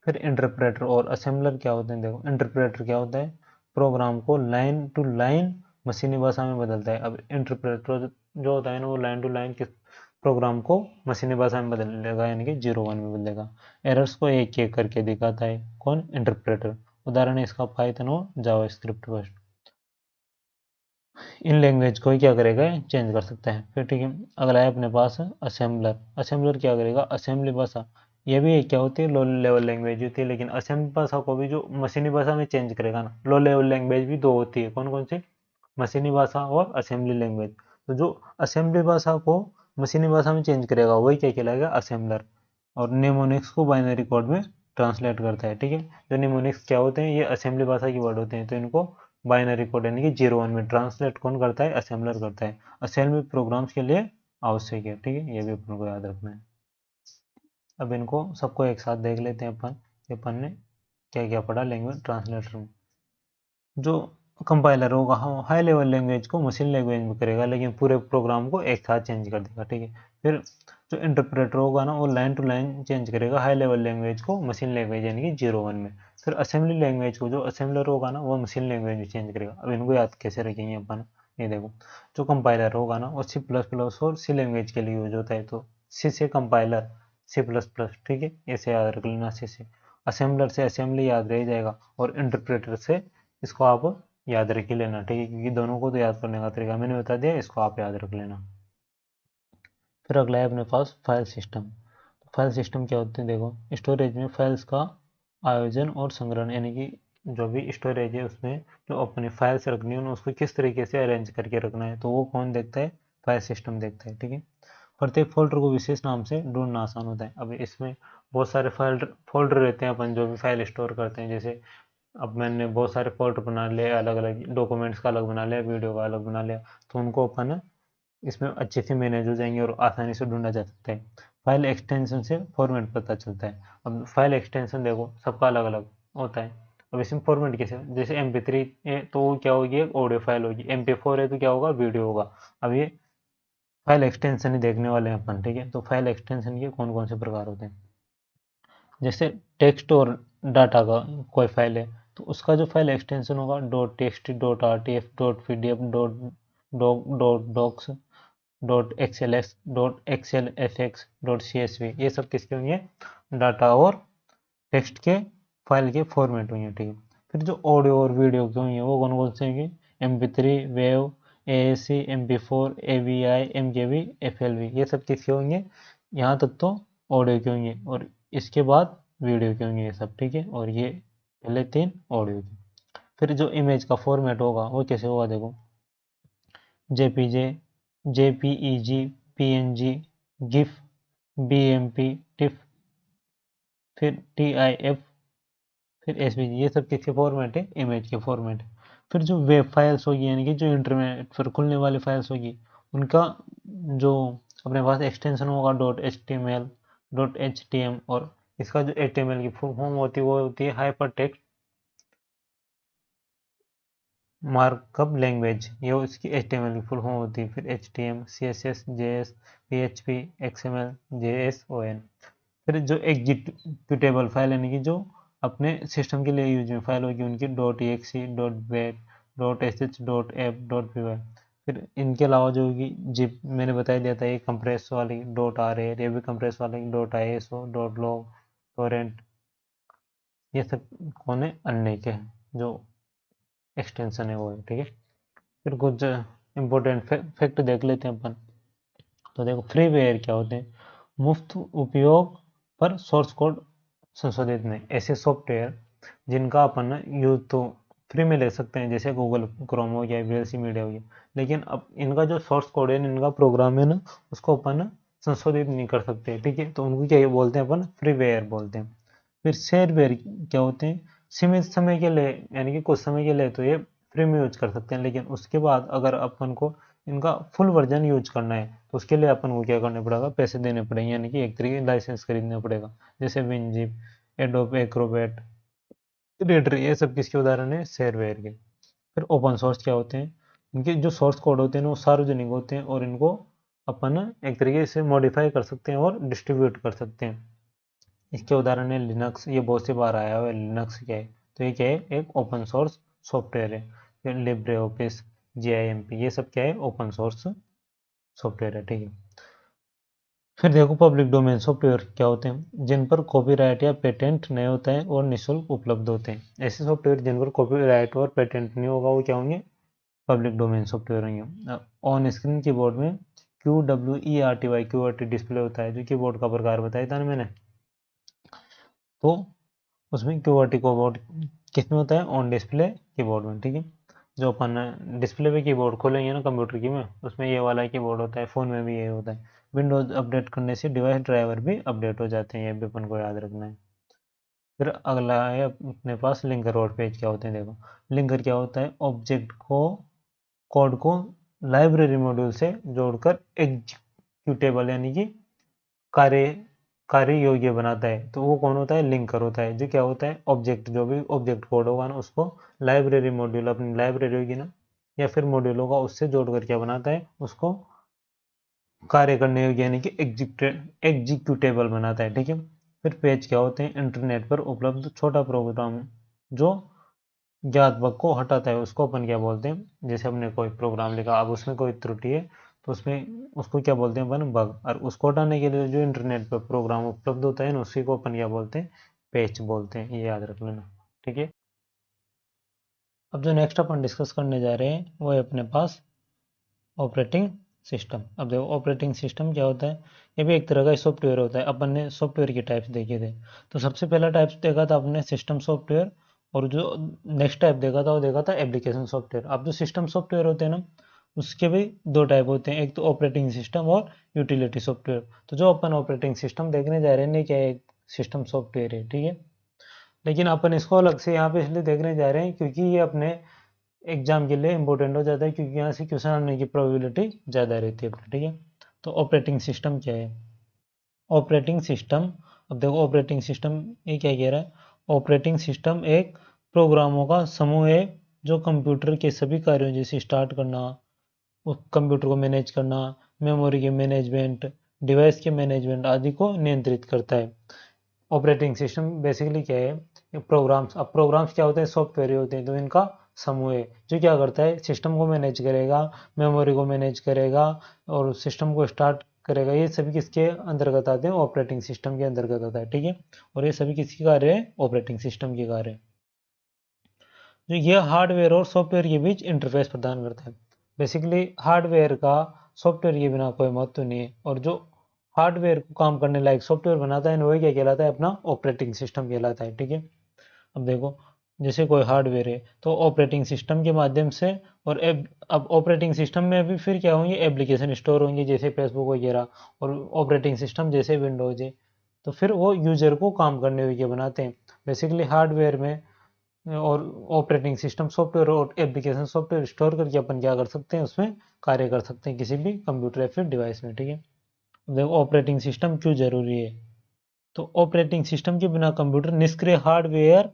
फिर इंटरप्रेटर और असेंबलर क्या होते हैं, देखो इंटरप्रेटर क्या होता है, प्रोग्राम को लाइन टू लाइन मशीनी भाषा में बदलता है। अब इंटरप्रेटर जो होता है ना, वो लाइन टू लाइन किस प्रोग्राम को मशीनी भाषा में बदलेगा यानी कि 0 1 में बदलेगा। एरर्स को एक एक करके दिखाता है, कौन, इंटरप्रेटर। उदाहरण है इसका पाइथन और जावा स्क्रिप्ट। इन लैंग्वेज को ही क्या करेगा, चेंज कर सकता है। फिर ठीक है, अगला है अपने पास असेंबलर। असेंबलर क्या करेगा, असेंबली भाषा, ये भी क्या होती है, लो लेवल लैंग्वेज होती है, लेकिन असेंबली भाषा को भी जो मशीनी भाषा में चेंज करेगा ना, लो लेवल लैंग्वेज भी दो होती है, कौन कौन सी, मशीनी भाषा और असेंबली लैंग्वेज। तो जो असेंबली भाषा को मशीनी भाषा में चेंज करेगा वही क्या कहलाएगा, असेंबलर। और निमोनिक्स को बाइनरी कोड में ट्रांसलेट करता है, ठीक है। जो निमोनिक्स क्या होते हैं, ये असेंबली भाषा की वर्ड होते हैं, तो इनको बाइनरी कोड यानी कि 0 1 में ट्रांसलेट कौन करता है, असेंबलर करता है। असेंबली प्रोग्राम्स के लिए आवश्यक है, ठीक है, ये भी अपन को याद रखना है। अब इनको सबको एक साथ देख लेते हैं अपन, कि अपन ने क्या क्या पढ़ा लैंग्वेज ट्रांसलेटर में। जो कंपाइलर होगा हाई लेवल लैंग्वेज को मशीन लैंग्वेज में करेगा, लेकिन पूरे प्रोग्राम को एक साथ चेंज कर देगा, ठीक है। फिर जो इंटरप्रेटर होगा ना, वो लाइन टू लाइन चेंज करेगा हाई लेवल लैंग्वेज को मशीन लैंग्वेज यानी कि 0 1 में। फिर असेंबली लैंग्वेज को जो असेंबलर होगा ना, वो मशीन लैंग्वेज में चेंज करेगा। अब इनको याद कैसे रखेंगे अपन, ये देखो, जो कंपाइलर होगा ना, वो C++ और C लैंग्वेज के लिए यूज होता है, तो C से कंपाइलर C++, ठीक है, ऐसे याद रख लेना। C से असेंबलर से असेंबली याद रह जाएगा, और इंटरप्रेटर से इसको आप याद रख ही लेना, ठीक है, क्योंकि दोनों को तो याद करने का तरीका मैंने बता दिया, इसको आप याद रख लेना। फिर अगला है अपने पास फाइल सिस्टम। तो फाइल सिस्टम क्या होते हैं, देखो स्टोरेज में फाइल्स का आयोजन और संग्रहण, यानी कि जो भी स्टोरेज है उसमें जो अपनी फाइल्स रखनी है उसको किस तरीके से अरेंज करके रखना है, तो वो कौन देखता है, फाइल सिस्टम देखता है, ठीक है। प्रत्येक फोल्डर को विशेष नाम से ढूंढना आसान होता है। अब इसमें बहुत सारे फोल्डर रहते हैं, अपन जो भी फाइल स्टोर करते हैं, जैसे अब मैंने बहुत सारे फोल्डर बना लिए, अलग अलग डॉक्यूमेंट्स का अलग बना लिया, वीडियो का अलग बना लिया, तो उनको अपन इसमें अच्छे से मैनेज हो जाएंगे और आसानी से ढूंढा जा सकता है। फाइल एक्सटेंशन से फॉर्मेट पता चलता है। अब फाइल एक्सटेंशन देखो सबका अलग अलग होता है। अब इसमें फॉर्मेट कैसे, जैसे MP3 है तो वो क्या होगी, एक ऑडियो फाइल होगी, MP4 है तो क्या होगा, वीडियो होगा। अब ये फाइल एक्सटेंशन ही देखने वाले हैं अपन, ठीक है। तो फाइल एक्सटेंशन के कौन कौन से प्रकार होते हैं, जैसे टेक्स्ट और डाटा का कोई फाइल है तो उसका जो फाइल एक्सटेंशन होगा dot text, dot RTF, dot PDF, dot doc, dot docx, dot XLS, dot XLFX, dot CSV, ये सब किसके होंगे, डाटा और टेक्स्ट के फाइल के फॉर्मेट होंगे, ठीक है। फिर जो ऑडियो और वीडियो के होंगे वो कौन कौन से होंगे, MP3, wave, AAC, MP4, AVI, MKV, FLV, ये सब किसके होंगे, यहाँ तक तो ऑडियो के होंगे, और इसके बाद वीडियो के होंगे ये सब, ठीक है। और ये पहले 3 ऑडियो के। फिर जो इमेज का फॉर्मेट होगा वो कैसे होगा, देखो JPG, JPEG, PNG, GIF, BMP, TIFF, फिर TIF, फिर SVG, ये सब किसके फॉर्मेट है, इमेज के फॉर्मेट है। फिर जो वेब फाइल्स होगी, यानी कि जो इंटरनेट पर खुलने वाली फाइल्स होगी, उनका जो अपने पास एक्सटेंशन होगा .html, .htm, और इसका जो HTML की फुल फॉर्म होती है वो होती है हाइपर टेक्स्ट मार्कअप लैंग्वेज, ये इसकी HTML की फुल फॉर्म होती है। फिर HTML, CSS, JS, PHP, XML, JSON। फिर जो एग्जीक्यूटेबल फाइल, यानी कि जो अपने सिस्टम के लिए यूज में फाइल होगी उनकी .exe, .bat, .sh, .app, .py। फिर इनके अलावा जो होगी जिप, मैंने बता दिया था, ये कंप्रेस वाली .rar, ये भी कंप्रेस वाली .iso, .log, torrent, ये सब कौन है, अन्य के हैं जो एक्सटेंशन है वो है, ठीक है। फिर कुछ इंपॉर्टेंट फैक्ट देख लेते हैं अपन। तो देखो फ्रीवेयर क्या होते हैं, मुफ्त उपयोग पर सोर्स कोड संशोधित नहीं, ऐसे सॉफ्टवेयर जिनका अपन यूज तो फ्री में ले सकते हैं, जैसे गूगल क्रोम हो गया, VLC मीडिया हो गया, लेकिन अब इनका जो सोर्स कोड है, इनका प्रोग्राम है ना, उसको अपन संशोधित नहीं कर सकते, ठीक है। तो उनको क्या बोलते हैं, अपन फ्रीवेयर बोलते हैं। फिर शेयरवेयर क्या होते हैं, सीमित समय के लिए, यानी कि कुछ समय के लिए तो ये फ्री में यूज कर सकते हैं, लेकिन उसके बाद अगर अपन को इनका फुल वर्जन यूज करना है तो उसके लिए अपन को क्या करना पड़ेगा, पैसे देने पड़ेंगे, यानी कि एक तरीके लाइसेंस खरीदना पड़ेगा, जैसे विनजिप, एडोब एक्रोबैट, रेडर, ये सब किसके उदाहरण है, शेयरवेयर के। फिर ओपन सोर्स क्या होते हैं, इनके जो सोर्स कोड होते हैं वो सार्वजनिक होते हैं और इनको अपन एक तरीके से मॉडिफाई कर सकते हैं और डिस्ट्रीब्यूट कर सकते हैं। इसके उदाहरण है लिनक्स, ये बहुत सी बार आया हुआ है, लिनक्स क्या है, तो ये क्या है, एक ओपन सोर्स सॉफ्टवेयर है। फिर लिब्रे ऑफिस, GIMP, ये सब क्या है, ओपन सोर्स सॉफ्टवेयर है, ठीक है। फिर देखो पब्लिक डोमेन सॉफ्टवेयर क्या होते हैं, जिन पर कॉपीराइट या पेटेंट नहीं होता है और निःशुल्क उपलब्ध होते हैं। ऐसे सॉफ्टवेयर जिन पर कॉपीराइट और पेटेंट नहीं होगा वो क्या होंगे, पब्लिक डोमेन सॉफ्टवेयर होंगे। ऑन स्क्रीन कीबोर्ड में QWERTY डिस्प्ले होता है, जो कीबोर्ड का प्रकार बताया था ना मैंने, तो उसमें QWERTY कीबोर्ड किसमें होता है, ऑन डिस्प्ले कीबोर्ड में, ठीक है। जो अपन डिस्प्ले पे कीबोर्ड खोलेंगे ना कंप्यूटर की में, उसमें ये वाला कीबोर्ड होता है, फ़ोन में भी ये होता है। विंडोज़ अपडेट करने से डिवाइस ड्राइवर भी अपडेट हो जाते हैं, ये भी अपन को याद रखना है। फिर अगला है अपने पास लिंकर और पेज क्या होते हैं, देखो लिंकर क्या होता है, ऑब्जेक्ट को कोड को लाइब्रेरी मॉड्यूल से जोड़कर एग्जीक्यूटेबल, यानी कि कार्य कार्य योग्य बनाता है, तो वो कौन होता है, लिंकर होता है। जो क्या होता है, ऑब्जेक्ट, जो भी ऑब्जेक्ट कोड होगा ना उसको लाइब्रेरी मॉड्यूल, अपनी लाइब्रेरी होगी ना या फिर मॉड्यूल होगा, उससे जोड़कर क्या बनाता है, उसको कार्य करने योग्य, यानी कि एग्जीक्यूटेबल बनाता है, ठीक है। फिर पेज क्या होते हैं, इंटरनेट पर उपलब्ध छोटा प्रोग्राम जो ज्ञात बग को हटाता है, उसको अपन क्या बोलते हैं, जैसे हमने कोई प्रोग्राम लिखा, अब उसमें कोई त्रुटि है तो उसमें उसको क्या बोलते हैं अपन, बग, और उसको हटाने के लिए जो इंटरनेट पर प्रोग्राम उपलब्ध होता है ना उसी को अपन क्या बोलते हैं, पेज बोलते हैं, ये याद रख लेना, ठीक है। अब जो नेक्स्ट अपन डिस्कस करने जा रहे हैं वो है अपने पास ऑपरेटिंग सिस्टम। अब देखो ऑपरेटिंग सिस्टम क्या होता है, ये भी एक तरह का सॉफ्टवेयर होता है। अपन ने सॉफ्टवेयर के टाइप्स देखे थे, तो सबसे पहला टाइप्स देखा था अपने सिस्टम सॉफ्टवेयर, और जो नेक्स्ट टाइप देखा था वो देखा था एप्लीकेशन सॉफ्टवेयर। अब जो सिस्टम सॉफ्टवेयर होते हैं ना, उसके भी दो टाइप होते हैं, एक तो ऑपरेटिंग सिस्टम और यूटिलिटी सॉफ्टवेयर। तो जो अपन ऑपरेटिंग सिस्टम देखने जा रहे हैं क्या एक सिस्टम सॉफ्टवेयर है, ठीक है। लेकिन अपन इसको अलग से यहाँ पे इसलिए देखने जा रहे हैं क्योंकि ये अपने एग्जाम के लिए इंपॉर्टेंट हो जाता है, क्योंकि यहाँ से क्वेश्चन आने की प्रोबेबिलिटी ज़्यादा रहती है, ठीक है। तो ऑपरेटिंग सिस्टम क्या है, ऑपरेटिंग सिस्टम, अब देखो ऑपरेटिंग सिस्टम ये क्या कह रहा है, ऑपरेटिंग सिस्टम एक प्रोग्रामों का समूह है जो कंप्यूटर के सभी कार्यों जैसे स्टार्ट करना, उस कंप्यूटर को मैनेज करना, मेमोरी के मैनेजमेंट, डिवाइस के मैनेजमेंट आदि को नियंत्रित करता है। ऑपरेटिंग सिस्टम बेसिकली क्या है, प्रोग्राम्स। अब प्रोग्राम्स क्या होते हैं, सॉफ्टवेयर होते हैं, तो इनका समूह है जो क्या करता है, सिस्टम को मैनेज करेगा, मेमोरी को मैनेज करेगा और सिस्टम को स्टार्ट करेगा। ये सभी किसके अंतर्गत आते हैं, ऑपरेटिंग सिस्टम के अंतर्गत आता है, ठीक है। और ये सभी किसकी कार्य है, ऑपरेटिंग सिस्टम की कार्य है। जो ये हार्डवेयर और सॉफ्टवेयर के बीच इंटरफेस प्रदान करता है। बेसिकली हार्डवेयर का सॉफ्टवेयर के बिना कोई महत्व नहीं है, और जो हार्डवेयर को काम करने लायक सॉफ्टवेयर बनाता है वही क्या कहलाता है, अपना ऑपरेटिंग सिस्टम कहलाता है, ठीक है। अब देखो जैसे कोई हार्डवेयर है तो ऑपरेटिंग सिस्टम के माध्यम से, और अब ऑपरेटिंग सिस्टम में भी फिर क्या होंगे, एप्लीकेशन स्टोर होंगे जैसे फेसबुक वगैरह, और ऑपरेटिंग सिस्टम जैसे विंडोज है, तो फिर वो यूजर को काम करने योग्य बनाते हैं। बेसिकली हार्डवेयर में और ऑपरेटिंग सिस्टम सॉफ्टवेयर और एप्लीकेशन सॉफ्टवेयर स्टोर करके अपन क्या कर सकते हैं, उसमें कार्य कर सकते हैं किसी भी कंप्यूटर या फिर डिवाइस में, ठीक है। देखो ऑपरेटिंग सिस्टम क्यों जरूरी है, तो ऑपरेटिंग सिस्टम के बिना कंप्यूटर निष्क्रिय हार्डवेयर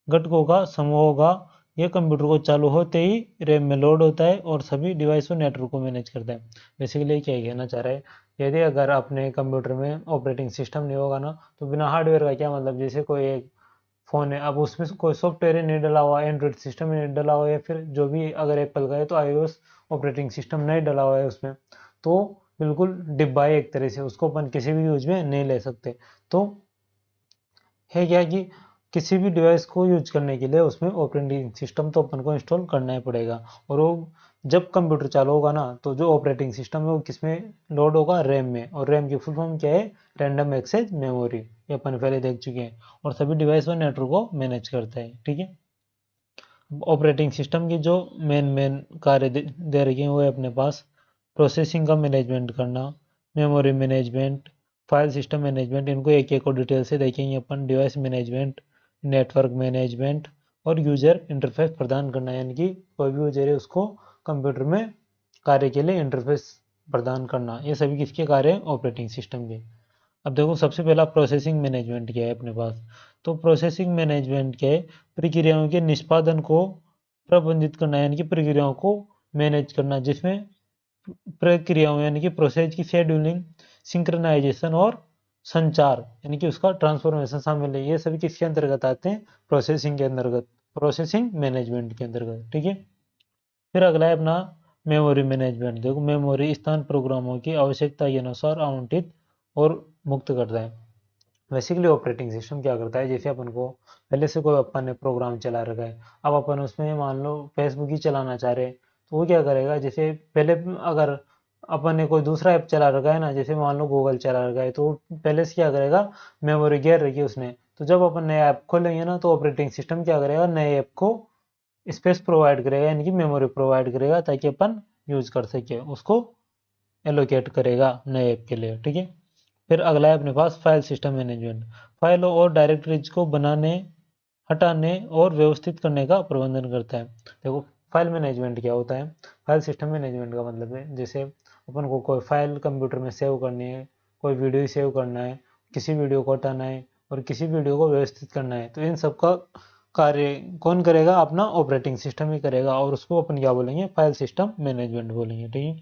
घटकों का समूह होगा। यह कंप्यूटर को चालू होते ही रैम में लोड होता है और सभी डिवाइस और नेटवर्क को मैनेज करता है। बेसिकली क्या कहना चाह रहा है, यदि अगर अपने कंप्यूटर में ऑपरेटिंग सिस्टम नहीं होगा ना, तो बिना हार्डवेयर का क्या मतलब, जैसे कोई एक फ़ोन है, अब उसमें कोई सॉफ्टवेयर नहीं डला हुआ, एंड्रॉइड सिस्टम नहीं डला हुआ, या फिर जो भी अगर एप्पल का है तो आईओएस ऑपरेटिंग सिस्टम नहीं डला हुआ है उसमें, तो बिल्कुल डिब्बा है एक तरह से, उसको अपन किसी भी यूज में नहीं ले सकते। तो है क्या कि किसी भी डिवाइस को यूज करने के लिए उसमें ऑपरेटिंग सिस्टम तो अपन को इंस्टॉल करना ही पड़ेगा। और वो जब कंप्यूटर चालू होगा ना, तो जो ऑपरेटिंग सिस्टम है वो किस में लोड होगा, रैम में। और रैम की फुल फॉर्म क्या है, रैंडम एक्सेस मेमोरी, ये अपन पहले देख चुके हैं। और सभी डिवाइस और नेटवर्क को मैनेज करता है, ठीक है। ऑपरेटिंग सिस्टम की जो मेन मेन कार्य दे रखे हैं वो है अपने पास प्रोसेसिंग का मैनेजमेंट करना, memory management, file system management, इनको एक एक को डिटेल से देखेंगे अपन, डिवाइस मैनेजमेंट, नेटवर्क मैनेजमेंट, और यूजर इंटरफेस प्रदान करना, यानी कि कोई भी यूजर है उसको कंप्यूटर में कार्य के लिए इंटरफेस प्रदान करना, ये सभी किसके कार्य हैं, ऑपरेटिंग सिस्टम के। अब देखो सबसे पहला प्रोसेसिंग मैनेजमेंट क्या है अपने पास, तो प्रोसेसिंग मैनेजमेंट क्या है, प्रक्रियाओं के निष्पादन को प्रबंधित करना, यानी कि प्रक्रियाओं को मैनेज करना, जिसमें प्रक्रियाओं यानी कि प्रोसेस की शेड्यूलिंग, सिंक्रनाइजेशन और संचार यानी कि उसका ट्रांसफॉर्मेशन शामिल है। ये सभी किसके अंतर्गत आते हैं, प्रोसेसिंग के अंतर्गत, प्रोसेसिंग मैनेजमेंट के अंतर्गत, ठीक है। फिर अगला है अपना मेमोरी मैनेजमेंट। देखो मेमोरी स्थान प्रोग्रामों की आवश्यकता के अनुसार आवंटित और मुक्त करता है। बेसिकली ऑपरेटिंग सिस्टम क्या करता है, जैसे अपन को पहले से कोई अपन ने प्रोग्राम चला रखा है, अब अपन उसमें मान लो फेसबुक ही चलाना चाह रहे हैं, तो वो क्या करेगा, जैसे पहले अगर अपन ने कोई दूसरा ऐप चला रखा है ना, जैसे मान लो गूगल चला रखा है, तो पहले से क्या करेगा, मेमोरी घेर रखी है उसने, तो जब अपन नया ऐप खोलेंगे ना, तो ऑपरेटिंग सिस्टम क्या करेगा, नए ऐप को स्पेस प्रोवाइड करेगा, यानी कि मेमोरी प्रोवाइड करेगा, ताकि अपन यूज कर सके उसको, एलोकेट करेगा नए ऐप के लिए, ठीक है। फिर अगला है अपने पास फाइल सिस्टम मैनेजमेंट। फाइलों और डायरेक्टरीज को बनाने, हटाने और व्यवस्थित करने का प्रबंधन करता है। देखो फाइल मैनेजमेंट क्या होता है, फाइल सिस्टम मैनेजमेंट का मतलब है, जैसे अपन को कोई फाइल कंप्यूटर में सेव करनी है, कोई वीडियो सेव करना है, किसी वीडियो को हटाना है, और किसी वीडियो को व्यवस्थित करना है, तो इन सब का कार्य कौन करेगा, अपना ऑपरेटिंग सिस्टम ही करेगा, और उसको अपन क्या बोलेंगे, फाइल सिस्टम मैनेजमेंट बोलेंगे, ठीक है।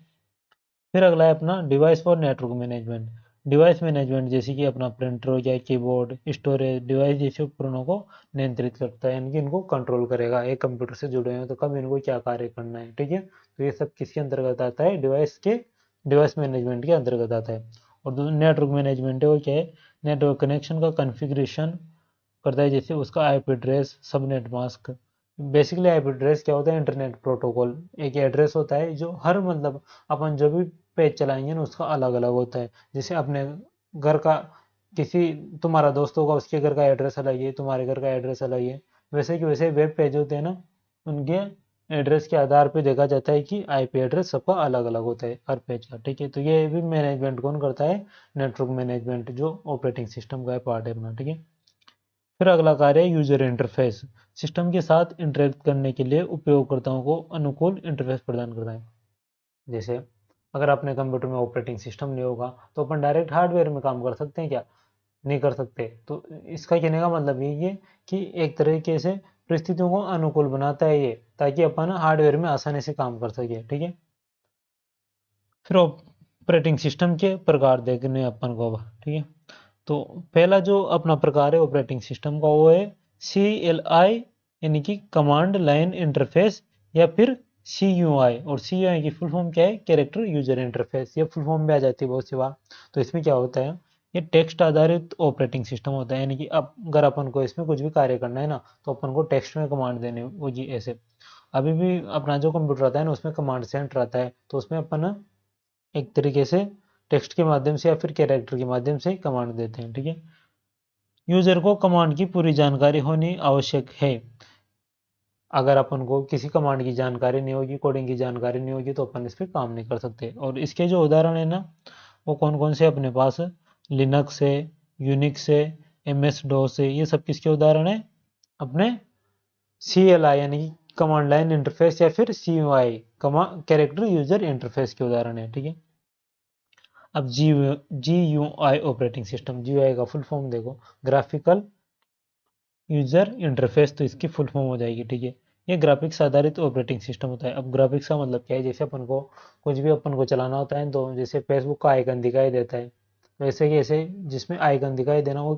फिर अगला है अपना डिवाइस और नेटवर्क मैनेजमेंट। डिवाइस मैनेजमेंट जैसे कि अपना प्रिंटर हो गया, कीबोर्ड, स्टोरेज डिवाइस जैसे उपकरणों को नियंत्रित करता है, यानी कि इनको कंट्रोल करेगा, एक कंप्यूटर से जुड़े हैं तो कब इनको क्या कार्य करना है, ठीक है। तो ये सब किसके अंतर्गत आता है, डिवाइस मैनेजमेंट के अंतर्गत आता है। और नेटवर्क मैनेजमेंट है वो क्या है, नेटवर्क कनेक्शन का कॉन्फ़िगरेशन करता है, जैसे उसका IP address, subnet mask, basically IP address क्या होता है, इंटरनेट प्रोटोकॉल एक एड्रेस होता है जो हर मतलब अपन जो भी पेज चलाएंगे ना उसका अलग अलग होता है। जैसे अपने घर का किसी तुम्हारा दोस्त होगा उसके घर का एड्रेस अलग है, तुम्हारे घर का एड्रेस अलग है, वैसे कि वैसे वेब पेज होते हैं ना, उनके एड्रेस के आधार पे देखा जाता है कि आईपी एड्रेस सबका अलग अलग होता है हर पेज का। ठीक है, तो ये भी मैनेजमेंट कौन करता है, नेटवर्क मैनेजमेंट जो ऑपरेटिंग सिस्टम का पार्ट है अपना। ठीक है, फिर अगला कार्य है यूजर इंटरफेस। सिस्टम के साथ इंटरेक्ट करने के लिए उपयोगकर्ताओं को अनुकूल इंटरफेस प्रदान करता है। जैसे अगर अपने कंप्यूटर में ऑपरेटिंग सिस्टम नहीं होगा तो अपन डायरेक्ट हार्डवेयर में काम कर सकते हैं क्या, नहीं कर सकते। तो इसका कहने का मतलब ये है कि एक तरीके से परिस्थितियों को अनुकूल बनाता है ये, ताकि अपन हार्डवेयर में आसानी से काम कर सके। ठीक है, फिर ऑपरेटिंग सिस्टम के प्रकार देखने अपन को अब। ठीक है, तो पहला जो अपना प्रकार है ऑपरेटिंग सिस्टम का वो है CLI, यानी कि कमांड लाइन इंटरफेस, या फिर CUI। और CUI की फुल फॉर्म क्या है, कैरेक्टर यूजर इंटरफेस। ये फुल फॉर्म भी आ जाती है बहुत सी बार। तो इसमें क्या होता है, ये टेक्स्ट आधारित ऑपरेटिंग सिस्टम होता है, यानी कि अब अगर अपन को इसमें कुछ भी कार्य करना है ना तो अपन को टेक्स्ट में कमांड देने होगी। ऐसे अभी भी अपना जो कंप्यूटर आता है ना उसमें कमांड सेंटर आता है, तो उसमें अपन एक तरीके से टेक्स्ट के माध्यम से या फिर कैरेक्टर के माध्यम से कमांड देते हैं। ठीक है, यूजर को कमांड की पूरी जानकारी होनी आवश्यक है। अगर अपन को किसी कमांड की जानकारी नहीं होगी, कोडिंग की जानकारी नहीं होगी, तो अपन इस पर काम नहीं कर सकते। और इसके जो उदाहरण है ना वो कौन कौन से अपने पास, लिनक्स है, यूनिक्स है, MS DOS है, ये सब किसके उदाहरण है, अपने CLI यानी कि कमांड लाइन इंटरफेस या फिर CUI कैरेक्टर यूजर इंटरफेस के उदाहरण है। ठीक है, अब GUI ऑपरेटिंग सिस्टम, GUI का फुल फॉर्म देखो, ग्राफिकल यूजर इंटरफेस, तो इसकी फुल फॉर्म हो जाएगी। ठीक है, ये ग्राफिक्स आधारित ऑपरेटिंग सिस्टम होता है। अब ग्राफिक्स का मतलब क्या है, जैसे अपन को कुछ भी अपन को चलाना होता है तो जैसे फेसबुक का आइकन दिखाई देता है, वैसे कि ऐसे जिसमें आइकन दिखाई देना वो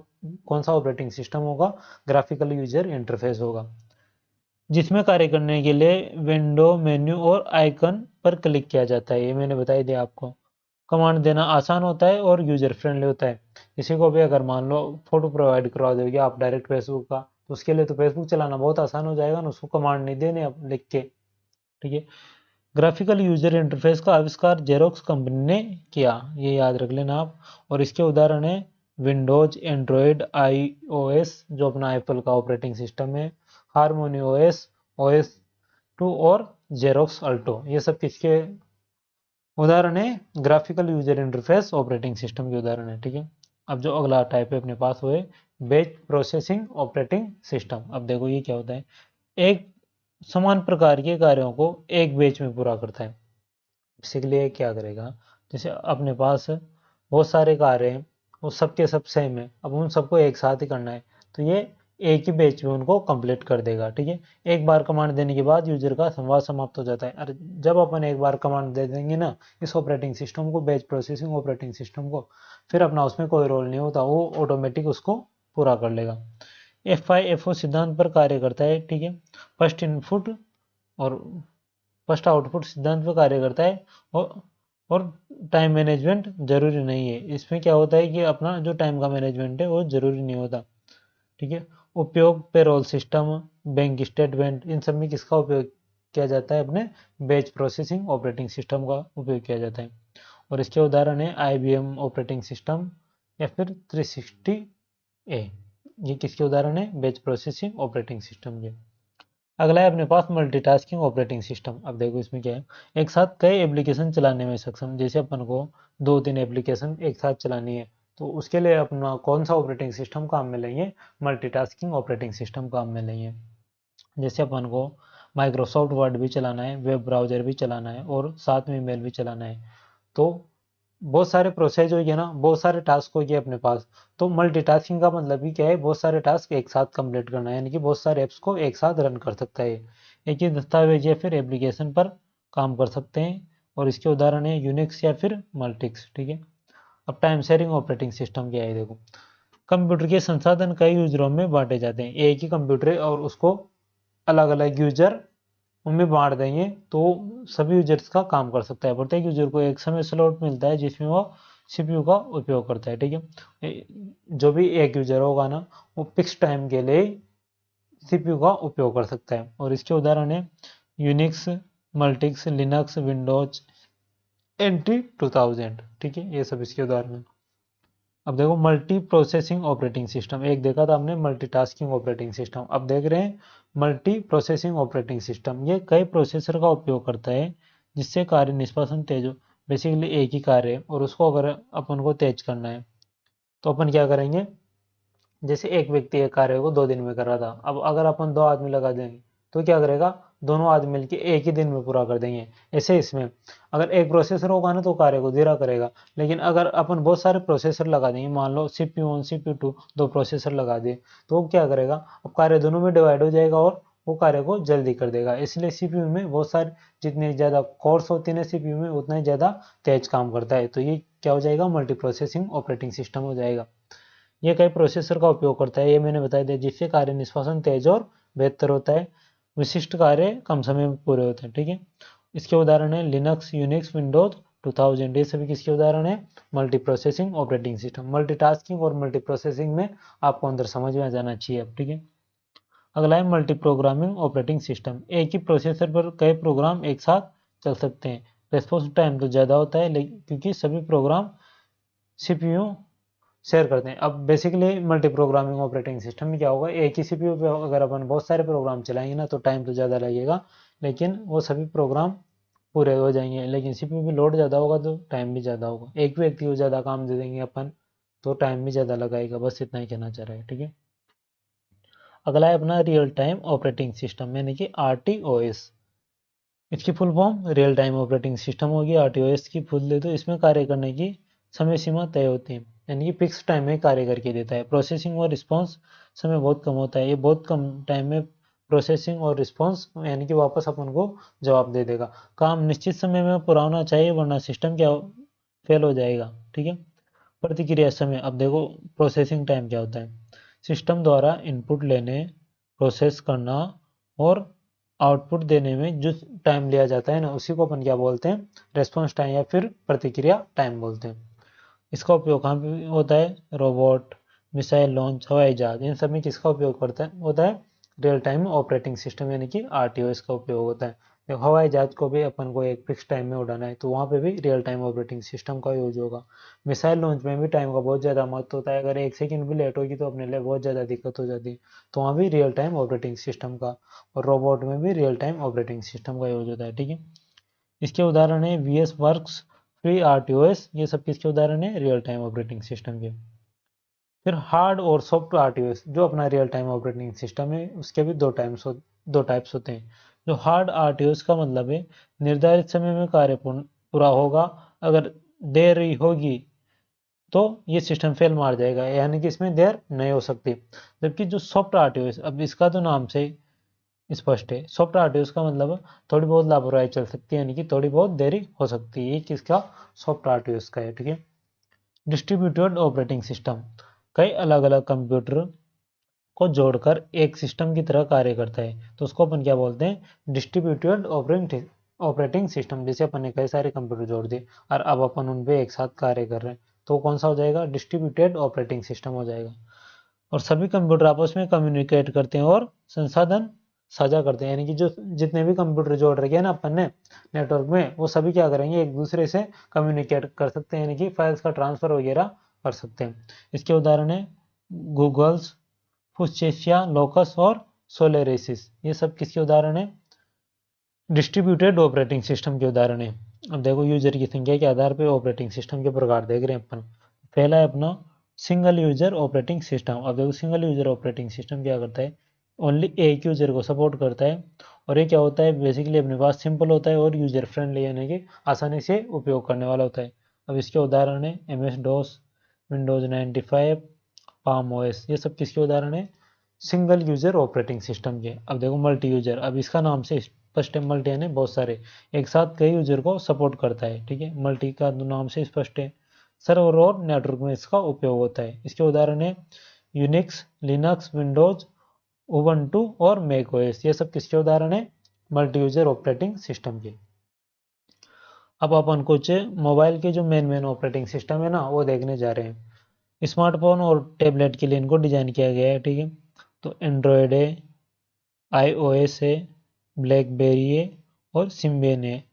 कौन सा ऑपरेटिंग सिस्टम होगा, ग्राफिकल यूजर इंटरफेस होगा, जिसमें कार्य करने के लिए विंडो मेन्यू और आइकन पर क्लिक किया जाता है। ये मैंने बताई दिया आपको। कमांड देना आसान होता है और यूजर फ्रेंडली होता है। किसी को भी अगर मान लो फोटो प्रोवाइड करवा दोगे आप डायरेक्ट फेसबुक का, तो उसके लिए तो फेसबुक चलाना बहुत आसान हो जाएगा ना, उसको कमांड नहीं देने आप लिख के। ठीक है, ग्राफिकल यूजर इंटरफेस का आविष्कार जेरोक्स कंपनी ने किया, ये याद रख लेना आप। और इसके उदाहरण है विंडोज, एंड्रॉयड, iOS जो अपना एप्पल का ऑपरेटिंग सिस्टम है, हारमोनी OS 2 और जेरोक्स अल्टो, ये सब किसके उदाहरण है, graphical user interface operating system के उदाहरण है। ठीक है, अब जो अगला टाइप है अपने पास वो है बैच प्रोसेसिंग ऑपरेटिंग सिस्टम। अब देखो ये क्या होता है, एक समान प्रकार के कार्यों को एक बैच में पूरा करता है। इसके लिए क्या करेगा, जैसे अपने पास बहुत सारे कार्य हैं, वो सबके सब सेम है, अब उन सबको एक साथ ही करना है, तो ये एक ही बैच में उनको कंप्लीट कर देगा। ठीक है, एक बार कमांड देने के बाद यूजर का संवाद समाप्त हो जाता है। अरे जब अपन एक बार कमांड दे देंगे ना इस ऑपरेटिंग सिस्टम को, बैच प्रोसेसिंग ऑपरेटिंग सिस्टम को, फिर अपना उसमें कोई रोल नहीं होता, वो ऑटोमेटिक उसको पूरा कर लेगा। FIFO सिद्धांत पर कार्य करता है। ठीक है, फर्स्ट इनपुट और फर्स्ट आउटपुट सिद्धांत पर कार्य करता है। और टाइम मैनेजमेंट जरूरी नहीं है। इसमें क्या होता है कि अपना जो टाइम का मैनेजमेंट है वो जरूरी नहीं होता। ठीक है, उपयोग पेरोल सिस्टम, बैंक स्टेटमेंट, इन सब में किसका उपयोग किया जाता है, अपने बैच प्रोसेसिंग ऑपरेटिंग सिस्टम का उपयोग किया जाता है। और इसके उदाहरण है IBM ऑपरेटिंग सिस्टम या फिर 360A, ये किसके उदाहरण है, बैच प्रोसेसिंग ऑपरेटिंग सिस्टम के। अगला है अपने पास मल्टीटास्किंग ऑपरेटिंग सिस्टम। अब देखो इसमें क्या है, एक साथ कई एप्लीकेशन चलाने में सक्षम। जैसे अपन को 2-3 एप्लीकेशन एक साथ चलानी है तो उसके लिए अपना कौन सा ऑपरेटिंग सिस्टम काम में लेंगे, मल्टीटास्किंग ऑपरेटिंग सिस्टम काम में लेंगे। जैसे अपन को माइक्रोसॉफ्ट वर्ड भी चलाना है, वेब ब्राउजर भी चलाना है और साथ में ईमेल भी चलाना है, तो बहुत सारे प्रोसेस हो गए ना, बहुत सारे टास्क हो गए अपने पास। तो मल्टीटास्किंग का मतलब ही क्या है, बहुत सारे टास्क एक साथ कंप्लीट करना है, यानी कि बहुत सारे ऐप्स को एक साथ रन कर सकता है, एक ही दस्तावेज या फिर एप्लीकेशन पर काम कर सकते हैं। और इसके उदाहरण है यूनिक्स या फिर मल्टिक्स। ठीक है, अब टाइम शेयरिंग ऑपरेटिंग सिस्टम क्या है, देखो कंप्यूटर के संसाधन कई यूजरों में बांटे जाते हैं। एक ही कंप्यूटर है और उसको अलग अलग यूजर उनमें बांट देंगे तो सभी यूजर्स का काम कर सकता है। प्रत्येक यूजर को एक समय स्लॉट मिलता है जिसमें वो CPU का उपयोग करता है। ठीक है, जो भी एक यूजर होगा ना वो फिक्स टाइम के लिए सीपीयू का उपयोग कर सकता है। और इसके उदाहरण है Unix, Multics, Linux, Windows n t 2000। ठीक है, ये सब इसके उदाहरण है। अब देखो मल्टी प्रोसेसिंग ऑपरेटिंग सिस्टम, एक देखा था हमने मल्टीटास्किंग ऑपरेटिंग सिस्टम, अब देख रहे हैं मल्टी प्रोसेसिंग ऑपरेटिंग सिस्टम। ये कई प्रोसेसर का उपयोग करता है जिससे कार्य निष्पादन तेज हो। बेसिकली एक ही कार्य है और उसको अगर अपन को तेज करना है तो अपन क्या करेंगे, जैसे एक व्यक्ति एक कार्य को 2 दिन में कर रहा था, अब अगर अपन 2 आदमी लगा देंगे तो क्या करेगा, दोनों आदमी मिलकर एक ही दिन में पूरा कर देंगे। ऐसे इसमें अगर एक प्रोसेसर होगा ना तो कार्य को धीरा करेगा, लेकिन अगर अपन बहुत सारे प्रोसेसर लगा देंगे, मान लो CPU1 CPU2 2 प्रोसेसर लगा दिए, तो वो क्या करेगा, अब कार्य दोनों में डिवाइड हो जाएगा और वो कार्य को जल्दी कर देगा। इसलिए सीपीयू में बहुत सारे, जितनी ज़्यादा कोर्स होती है सीपीयू में उतना ही ज़्यादा तेज काम करता है। तो ये क्या हो जाएगा, मल्टी प्रोसेसिंग ऑपरेटिंग सिस्टम हो जाएगा। ये कई प्रोसेसर का उपयोग करता है, ये मैंने बता दिया, जिससे कार्य निष्पादन तेज और बेहतर होता है, विशिष्ट कार्य कम समय में पूरे होते हैं। ठीक है, इसके उदाहरण है लिनक्स, यूनिक्स, विंडोज 2000। ये सभी किसके उदाहरण है, multi processing operating system. Multitasking और मल्टी प्रोसेसिंग में आपको अंदर समझ में आ जाना चाहिए अब। ठीक है, अगला है मल्टी प्रोग्रामिंग ऑपरेटिंग सिस्टम। एक ही प्रोसेसर पर कई प्रोग्राम एक साथ चल सकते हैं। रेस्पॉन्स टाइम तो ज़्यादा होता है लेकिन क्योंकि सभी प्रोग्राम सीपीयू शेयर करते हैं। अब basically multi programming operating system में क्या होगा, एक ही सीपीयू पे अगर अपन बहुत सारे प्रोग्राम चलाएंगे ना तो टाइम तो ज़्यादा लगेगा, लेकिन वो सभी प्रोग्राम पूरे हो जाएंगे। लेकिन सीपीयू में लोड ज़्यादा होगा तो टाइम भी ज़्यादा होगा। एक व्यक्ति को ज़्यादा काम दे देंगे अपन तो टाइम भी ज़्यादा लगाएगा। बस इतना ही कहना चाह रहा है। ठीक है, अगला है अपना रियल टाइम ऑपरेटिंग सिस्टम यानी कि RTOS। इसकी full form real time operating system होगी। RTOS की फुल दे दो, इसमें कार्य करने की समय सीमा तय होती है, यानी कि फिक्स टाइम में कार्य करके देता है। प्रोसेसिंग और रिस्पॉन्स समय बहुत कम होता है, ये बहुत कम टाइम में प्रोसेसिंग और रिस्पॉन्स यानी कि वापस अपन को जवाब दे देगा। काम निश्चित समय में पूरा होना चाहिए वरना सिस्टम क्या फेल हो जाएगा। ठीक है, प्रतिक्रिया समय, अब देखो प्रोसेसिंग टाइम क्या होता है, सिस्टम द्वारा इनपुट लेने, प्रोसेस करना और आउटपुट देने में जो टाइम लिया जाता है ना उसी को अपन क्या बोलते हैं, रेस्पॉन्स टाइम या फिर प्रतिक्रिया टाइम बोलते हैं। इसका उपयोग कहाँ पे होता है, रोबोट, मिसाइल लॉन्च, हवाई जहाज, इन सब में किसका उपयोग करता है होता है, रियल टाइम ऑपरेटिंग सिस्टम यानी कि RTOS का उपयोग होता है। देखो हवाई जहाज को भी अपन को एक फिक्स टाइम में उड़ाना है तो वहाँ पे भी रियल टाइम ऑपरेटिंग सिस्टम का यूज होगा। मिसाइल लॉन्च में भी टाइम का बहुत ज़्यादा महत्व होता है, अगर 1 सेकंड भी लेट होगी तो अपने लिए बहुत ज़्यादा दिक्कत हो जाती है, तो वहाँ भी रियल टाइम ऑपरेटिंग सिस्टम का। और रोबोट में भी रियल टाइम ऑपरेटिंग सिस्टम का यूज होता है। ठीक है, इसके उदाहरण है VS वर्क्स, फ्री RTOS, ये सब किसके उदाहरण है, रियल टाइम ऑपरेटिंग सिस्टम के। फिर हार्ड और सॉफ्ट RTOS, जो अपना रियल टाइम ऑपरेटिंग सिस्टम है उसके भी दो टाइप्स होते हैं। जो हार्ड RTOS का मतलब है निर्धारित समय में कार्य पूरा होगा, अगर देर होगी तो ये सिस्टम फेल मार जाएगा, यानी कि इसमें देर नहीं हो सकती। जबकि जो सॉफ्ट RTOS, अब इसका तो नाम से स्पष्ट है, सॉफ्ट RTOS का मतलब थोड़ी बहुत लापरवाही चल सकती है, यानी कि थोड़ी बहुत देरी हो सकती है, ये किसका, सॉफ्ट RTOS का है। ठीक है, डिस्ट्रीब्यूटेड ऑपरेटिंग सिस्टम कई अलग अलग कंप्यूटर को जोड़कर एक सिस्टम की तरह कार्य करता है, तो उसको अपन क्या बोलते हैं, डिस्ट्रीब्यूटेड ऑपरेटिंग सिस्टम। जैसे अपन ने कई सारे कंप्यूटर जोड़ दिए और अब अपन उन पे एक साथ कार्य कर रहे हैं तो कौन सा हो जाएगा, डिस्ट्रीब्यूटेड ऑपरेटिंग सिस्टम हो जाएगा। और सभी कंप्यूटर आपस में कम्युनिकेट करते हैं और संसाधन साझा करते हैं, यानी कि जो जितने भी कंप्यूटर जोड़ रखे हैं ना अपन ने नेटवर्क में, वो सभी क्या करेंगे, एक दूसरे से कम्युनिकेट कर सकते हैं, यानी कि फाइल्स का ट्रांसफर वगैरह कर सकते हैं। इसके उदाहरण है गूगल्स, फुचेसिया, लोकस और सोलेरिसिस, ये सब किसके उदाहरण है, डिस्ट्रीब्यूटेड ऑपरेटिंग सिस्टम के उदाहरण है। अब देखो यूजर की संख्या के आधार पर ऑपरेटिंग सिस्टम के प्रकार देख रहे हैं अपन। पहला है अपना सिंगल यूजर ऑपरेटिंग सिस्टम। अब देखो सिंगल यूजर ऑपरेटिंग सिस्टम क्या करता है, ओनली एक यूजर को सपोर्ट करता है, और ये क्या होता है, बेसिकली अपने पास सिंपल होता है और यूजर फ्रेंडली यानी कि आसानी से उपयोग करने वाला होता है। अब इसके उदाहरण है MS-DOS, विंडोज 95, पाम OS, ये सब किसके उदाहरण है, सिंगल यूजर ऑपरेटिंग सिस्टम के। अब देखो मल्टी यूजर, अब इसका नाम से स्पष्ट है, मल्टी यानी बहुत सारे, एक साथ कई यूजर को सपोर्ट करता है। ठीक है, मल्टी का नाम से स्पष्ट है, सर्वर और नेटवर्क में इसका उपयोग होता है। इसके उदाहरण है यूनिक्स, लिनक्स, विंडोज, उबंटू और मैक OS, ये सब किसके उदाहरण है, मल्टी यूजर ऑपरेटिंग सिस्टम के। अब अपन कुछ मोबाइल के जो मेन ऑपरेटिंग सिस्टम है ना वो देखने जा रहे हैं। स्मार्टफोन और टैबलेट के लिए इनको डिजाइन किया गया है। ठीक है, तो एंड्रॉयड है, iOS है, ब्लैकबेरी है और सिम्बियन है।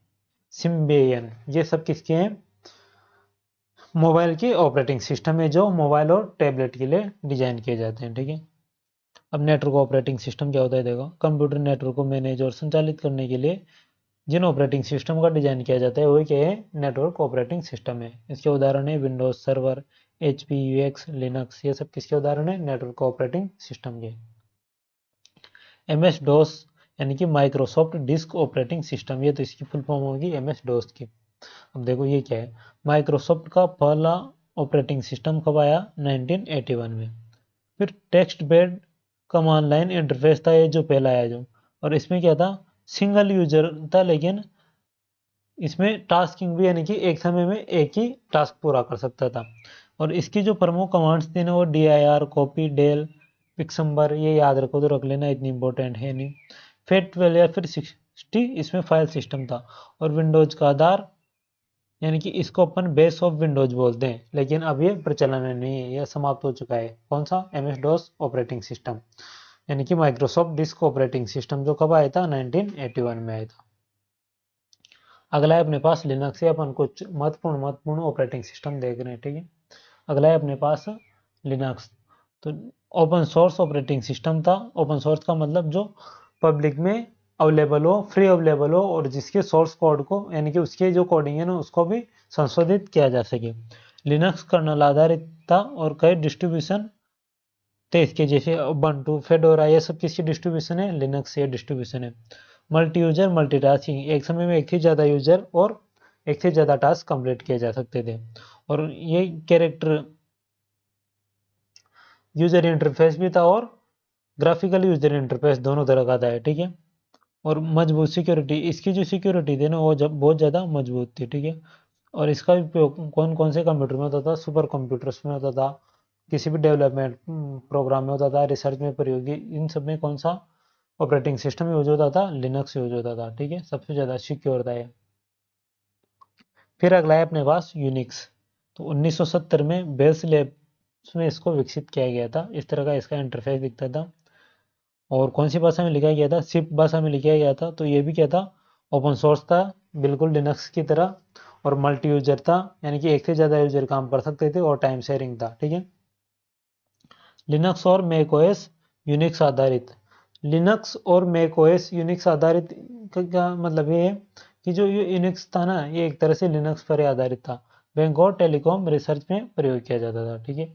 सिम्बियन ये सब किसके हैं? मोबाइल के ऑपरेटिंग सिस्टम है जो मोबाइल और टैबलेट के लिए डिजाइन किए जाते हैं। ठीक है, अब नेटवर्क ऑपरेटिंग सिस्टम क्या होता है देखो। कंप्यूटर नेटवर्क को मैनेज और संचालित करने के लिए जिन ऑपरेटिंग सिस्टम का डिजाइन किया जाता है वही क्या है? नेटवर्क ऑपरेटिंग सिस्टम है। इसके उदाहरण है Windows server, HP, UX, Linux, ये सब किसके उदाहरण है? नेटवर्क ऑपरेटिंग सिस्टम के। MS DOS यानी कि माइक्रोसॉफ्ट डिस्क ऑपरेटिंग सिस्टम, ये तो इसकी फुल फॉर्म होगी MS DOS की। अब देखो ये क्या है? माइक्रोसॉफ्ट का पहला ऑपरेटिंग सिस्टम कब आया? 1981 में। फिर text based command line interface था ये जो पहला आया जो, और इसमें क्या था? सिंगल यूजर था, लेकिन इसमें टास्किंग भी, यानी कि एक समय में एक ही टास्क पूरा कर सकता था। और इसकी जो प्रमुख कमांड्स थी ना वो dir, कॉपी, डेल, पिक्सम्बर, ये याद रखो तो रख लेना, इतनी इंपॉर्टेंट है नहीं। फिर 12 या फिर 60 इसमें फाइल सिस्टम था। और विंडोज का आधार, यानी कि इसको अपन बेस ऑफ विंडोज बोलते हैं, लेकिन अब ये प्रचलन में नहीं है, यह समाप्त हो चुका है। कौन सा? MS DOS ऑपरेटिंग सिस्टम, यानी कि माइक्रोसॉफ्ट डिस्क ऑपरेटिंग सिस्टम, जो कब आया था? 1981 में आया था। अगला है अपने पास लिनक्स है। अपन कुछ महत्वपूर्ण ऑपरेटिंग सिस्टम देख रहे हैं। ठीक है, अगला है अपने पास लिनक्स। तो ओपन सोर्स ऑपरेटिंग सिस्टम था। ओपन सोर्स का मतलब जो पब्लिक में अवेलेबल हो, फ्री अवेलेबल हो, और जिसके सोर्स कोड को, यानी कि उसके जो कोडिंग है ना उसको भी संशोधित किया जा सके। लिनक्स कर्नल आधारित था और कई डिस्ट्रीब्यूशन थे इसके, जैसे उबंटू, फेडोरा, ये सब किसकी डिस्ट्रीब्यूशन है? लिनक्स ये डिस्ट्रीब्यूशन है। मल्टी यूजर मल्टीटास्किंग, एक समय में एक से ज़्यादा यूजर और एक से ज़्यादा टास्क कंप्लीट किए जा सकते थे। और ये कैरेक्टर यूजर इंटरफेस भी था और ग्राफिकल यूजर इंटरफेस दोनों तरह का था। ठीक है, और मजबूत सिक्योरिटी, इसकी जो सिक्योरिटी थी ना वो जब बहुत ज़्यादा मजबूत थी। ठीक है, और इसका उपयोग कौन कौन से कंप्यूटर में होता था? सुपर कंप्यूटर्स में होता था, किसी भी डेवलपमेंट प्रोग्राम में होता था, रिसर्च में प्रयोगी, इन सब में कौन सा ऑपरेटिंग सिस्टम यूज होता था? लिनक्स यूज होता था। ठीक है, सबसे ज़्यादा सिक्योर था ये। फिर अगला है अपने पास यूनिक्स। तो 1970 में बेल लैब्स में इसको विकसित किया गया था। इस तरह का इसका इंटरफेस दिखता था। और कौन सी भाषा में लिखा गया था? सिप भाषा में लिखा गया था। तो ये भी क्या था? ओपन सोर्स था, बिल्कुल लिनक्स की तरह, और मल्टी यूजर था, यानी कि एक से ज़्यादा यूजर काम कर सकते थे, और टाइम शेयरिंग था। ठीक है, लिनक्स और मैक ओएस यूनिक्स आधारित। लिनक्स और मैक ओएस यूनिक्स आधारित का मतलब ये है कि जो ये यूनिक्स था ना ये एक तरह से लिनक्स पर आधारित था। बैंक और टेलीकॉम रिसर्च में प्रयोग किया जाता था। ठीक है,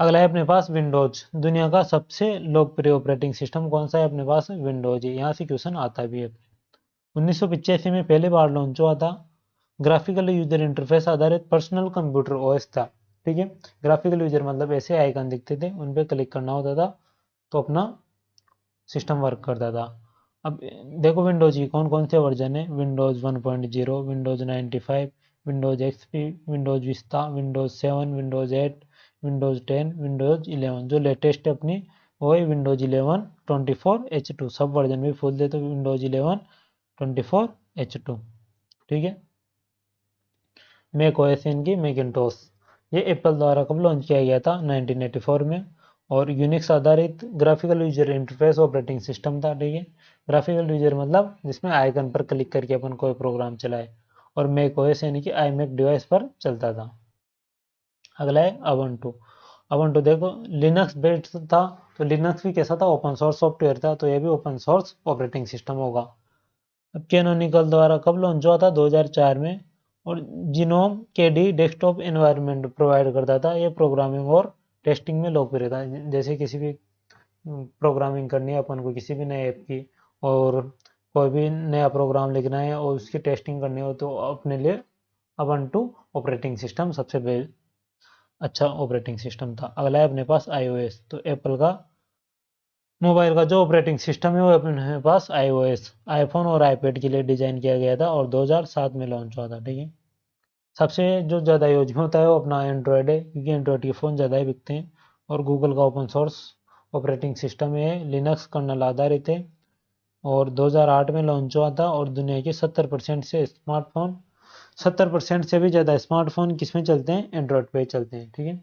अगला है अपने पास विंडोज। दुनिया का सबसे लोकप्रिय ऑपरेटिंग सिस्टम कौन सा है? अपने पास विंडोज है। यहाँ से क्वेश्चन आता भी है। 1985 में पहली बार लॉन्च हुआ था। ग्राफिकल यूजर इंटरफेस आधारित पर्सनल कंप्यूटर ओएस था। ठीक है, ग्राफिकल यूजर मतलब ऐसे आइकन दिखते थे, उन पर क्लिक करना होता था तो अपना सिस्टम वर्क करता था। अब देखो विंडोज की कौन कौन से वर्जन है? Windows 1.0, Windows 95, Windows XP, Windows vista, Windows 7, Windows 8, Windows 10, Windows 11। जो लेटेस्ट है अपनी वो है विंडोज 11 24H2। सब वर्जन भी फुल दे तो विंडोज 11 24H2। ठीक है, मैक ओएस इनकी मैकिंटोश, ये एप्पल द्वारा कब लॉन्च किया गया था? 1984 में। और यूनिक्स आधारित graphical user interface operating system था। ठीक है, ग्राफिकल यूजर मतलब जिसमें आइकन पर क्लिक करके अपन कोई प्रोग्राम चलाए, और मैक ओएस यानी कि iMac डिवाइस पर चलता था। अगला है अबंटू। अबंटू देखो लिनक्स बेस्ड था, तो लिनक्स भी कैसा था? ओपन सोर्स सॉफ्टवेयर था, तो ये भी ओपन सोर्स ऑपरेटिंग सिस्टम होगा। अब कैनोनिकल द्वारा कब लॉन्च हुआ था? 2004 में। और genome KD desktop environment provide करता था। ये प्रोग्रामिंग और टेस्टिंग में लोकप्रिय था। जैसे किसी भी प्रोग्रामिंग करनी है अपन को किसी भी नए ऐप की, और कोई भी नया प्रोग्राम लिखना है और उसकी टेस्टिंग करनी हो, तो अपने लिए अबंटू ऑपरेटिंग सिस्टम सबसे अच्छा ऑपरेटिंग सिस्टम था। अगला है अपने पास iOS। तो एप्पल का मोबाइल का जो ऑपरेटिंग सिस्टम है वो अपने पास iOS आईफोन और आईपैड के लिए डिजाइन किया गया था और 2007 में लॉन्च हुआ था। ठीक है, सबसे जो ज़्यादा यूज में होता है वो अपना एंड्रॉयड है, क्योंकि एंड्रॉयड के फ़ोन ज़्यादा ही बिकते हैं। और गूगल का ओपन सोर्स ऑपरेटिंग सिस्टम है, लिनक्स कर्नल आधारित है, और 2008 में लॉन्च हुआ था। और दुनिया के 70% से भी ज़्यादा स्मार्टफोन किस में चलते हैं? एंड्रॉयड पे चलते हैं। ठीक है,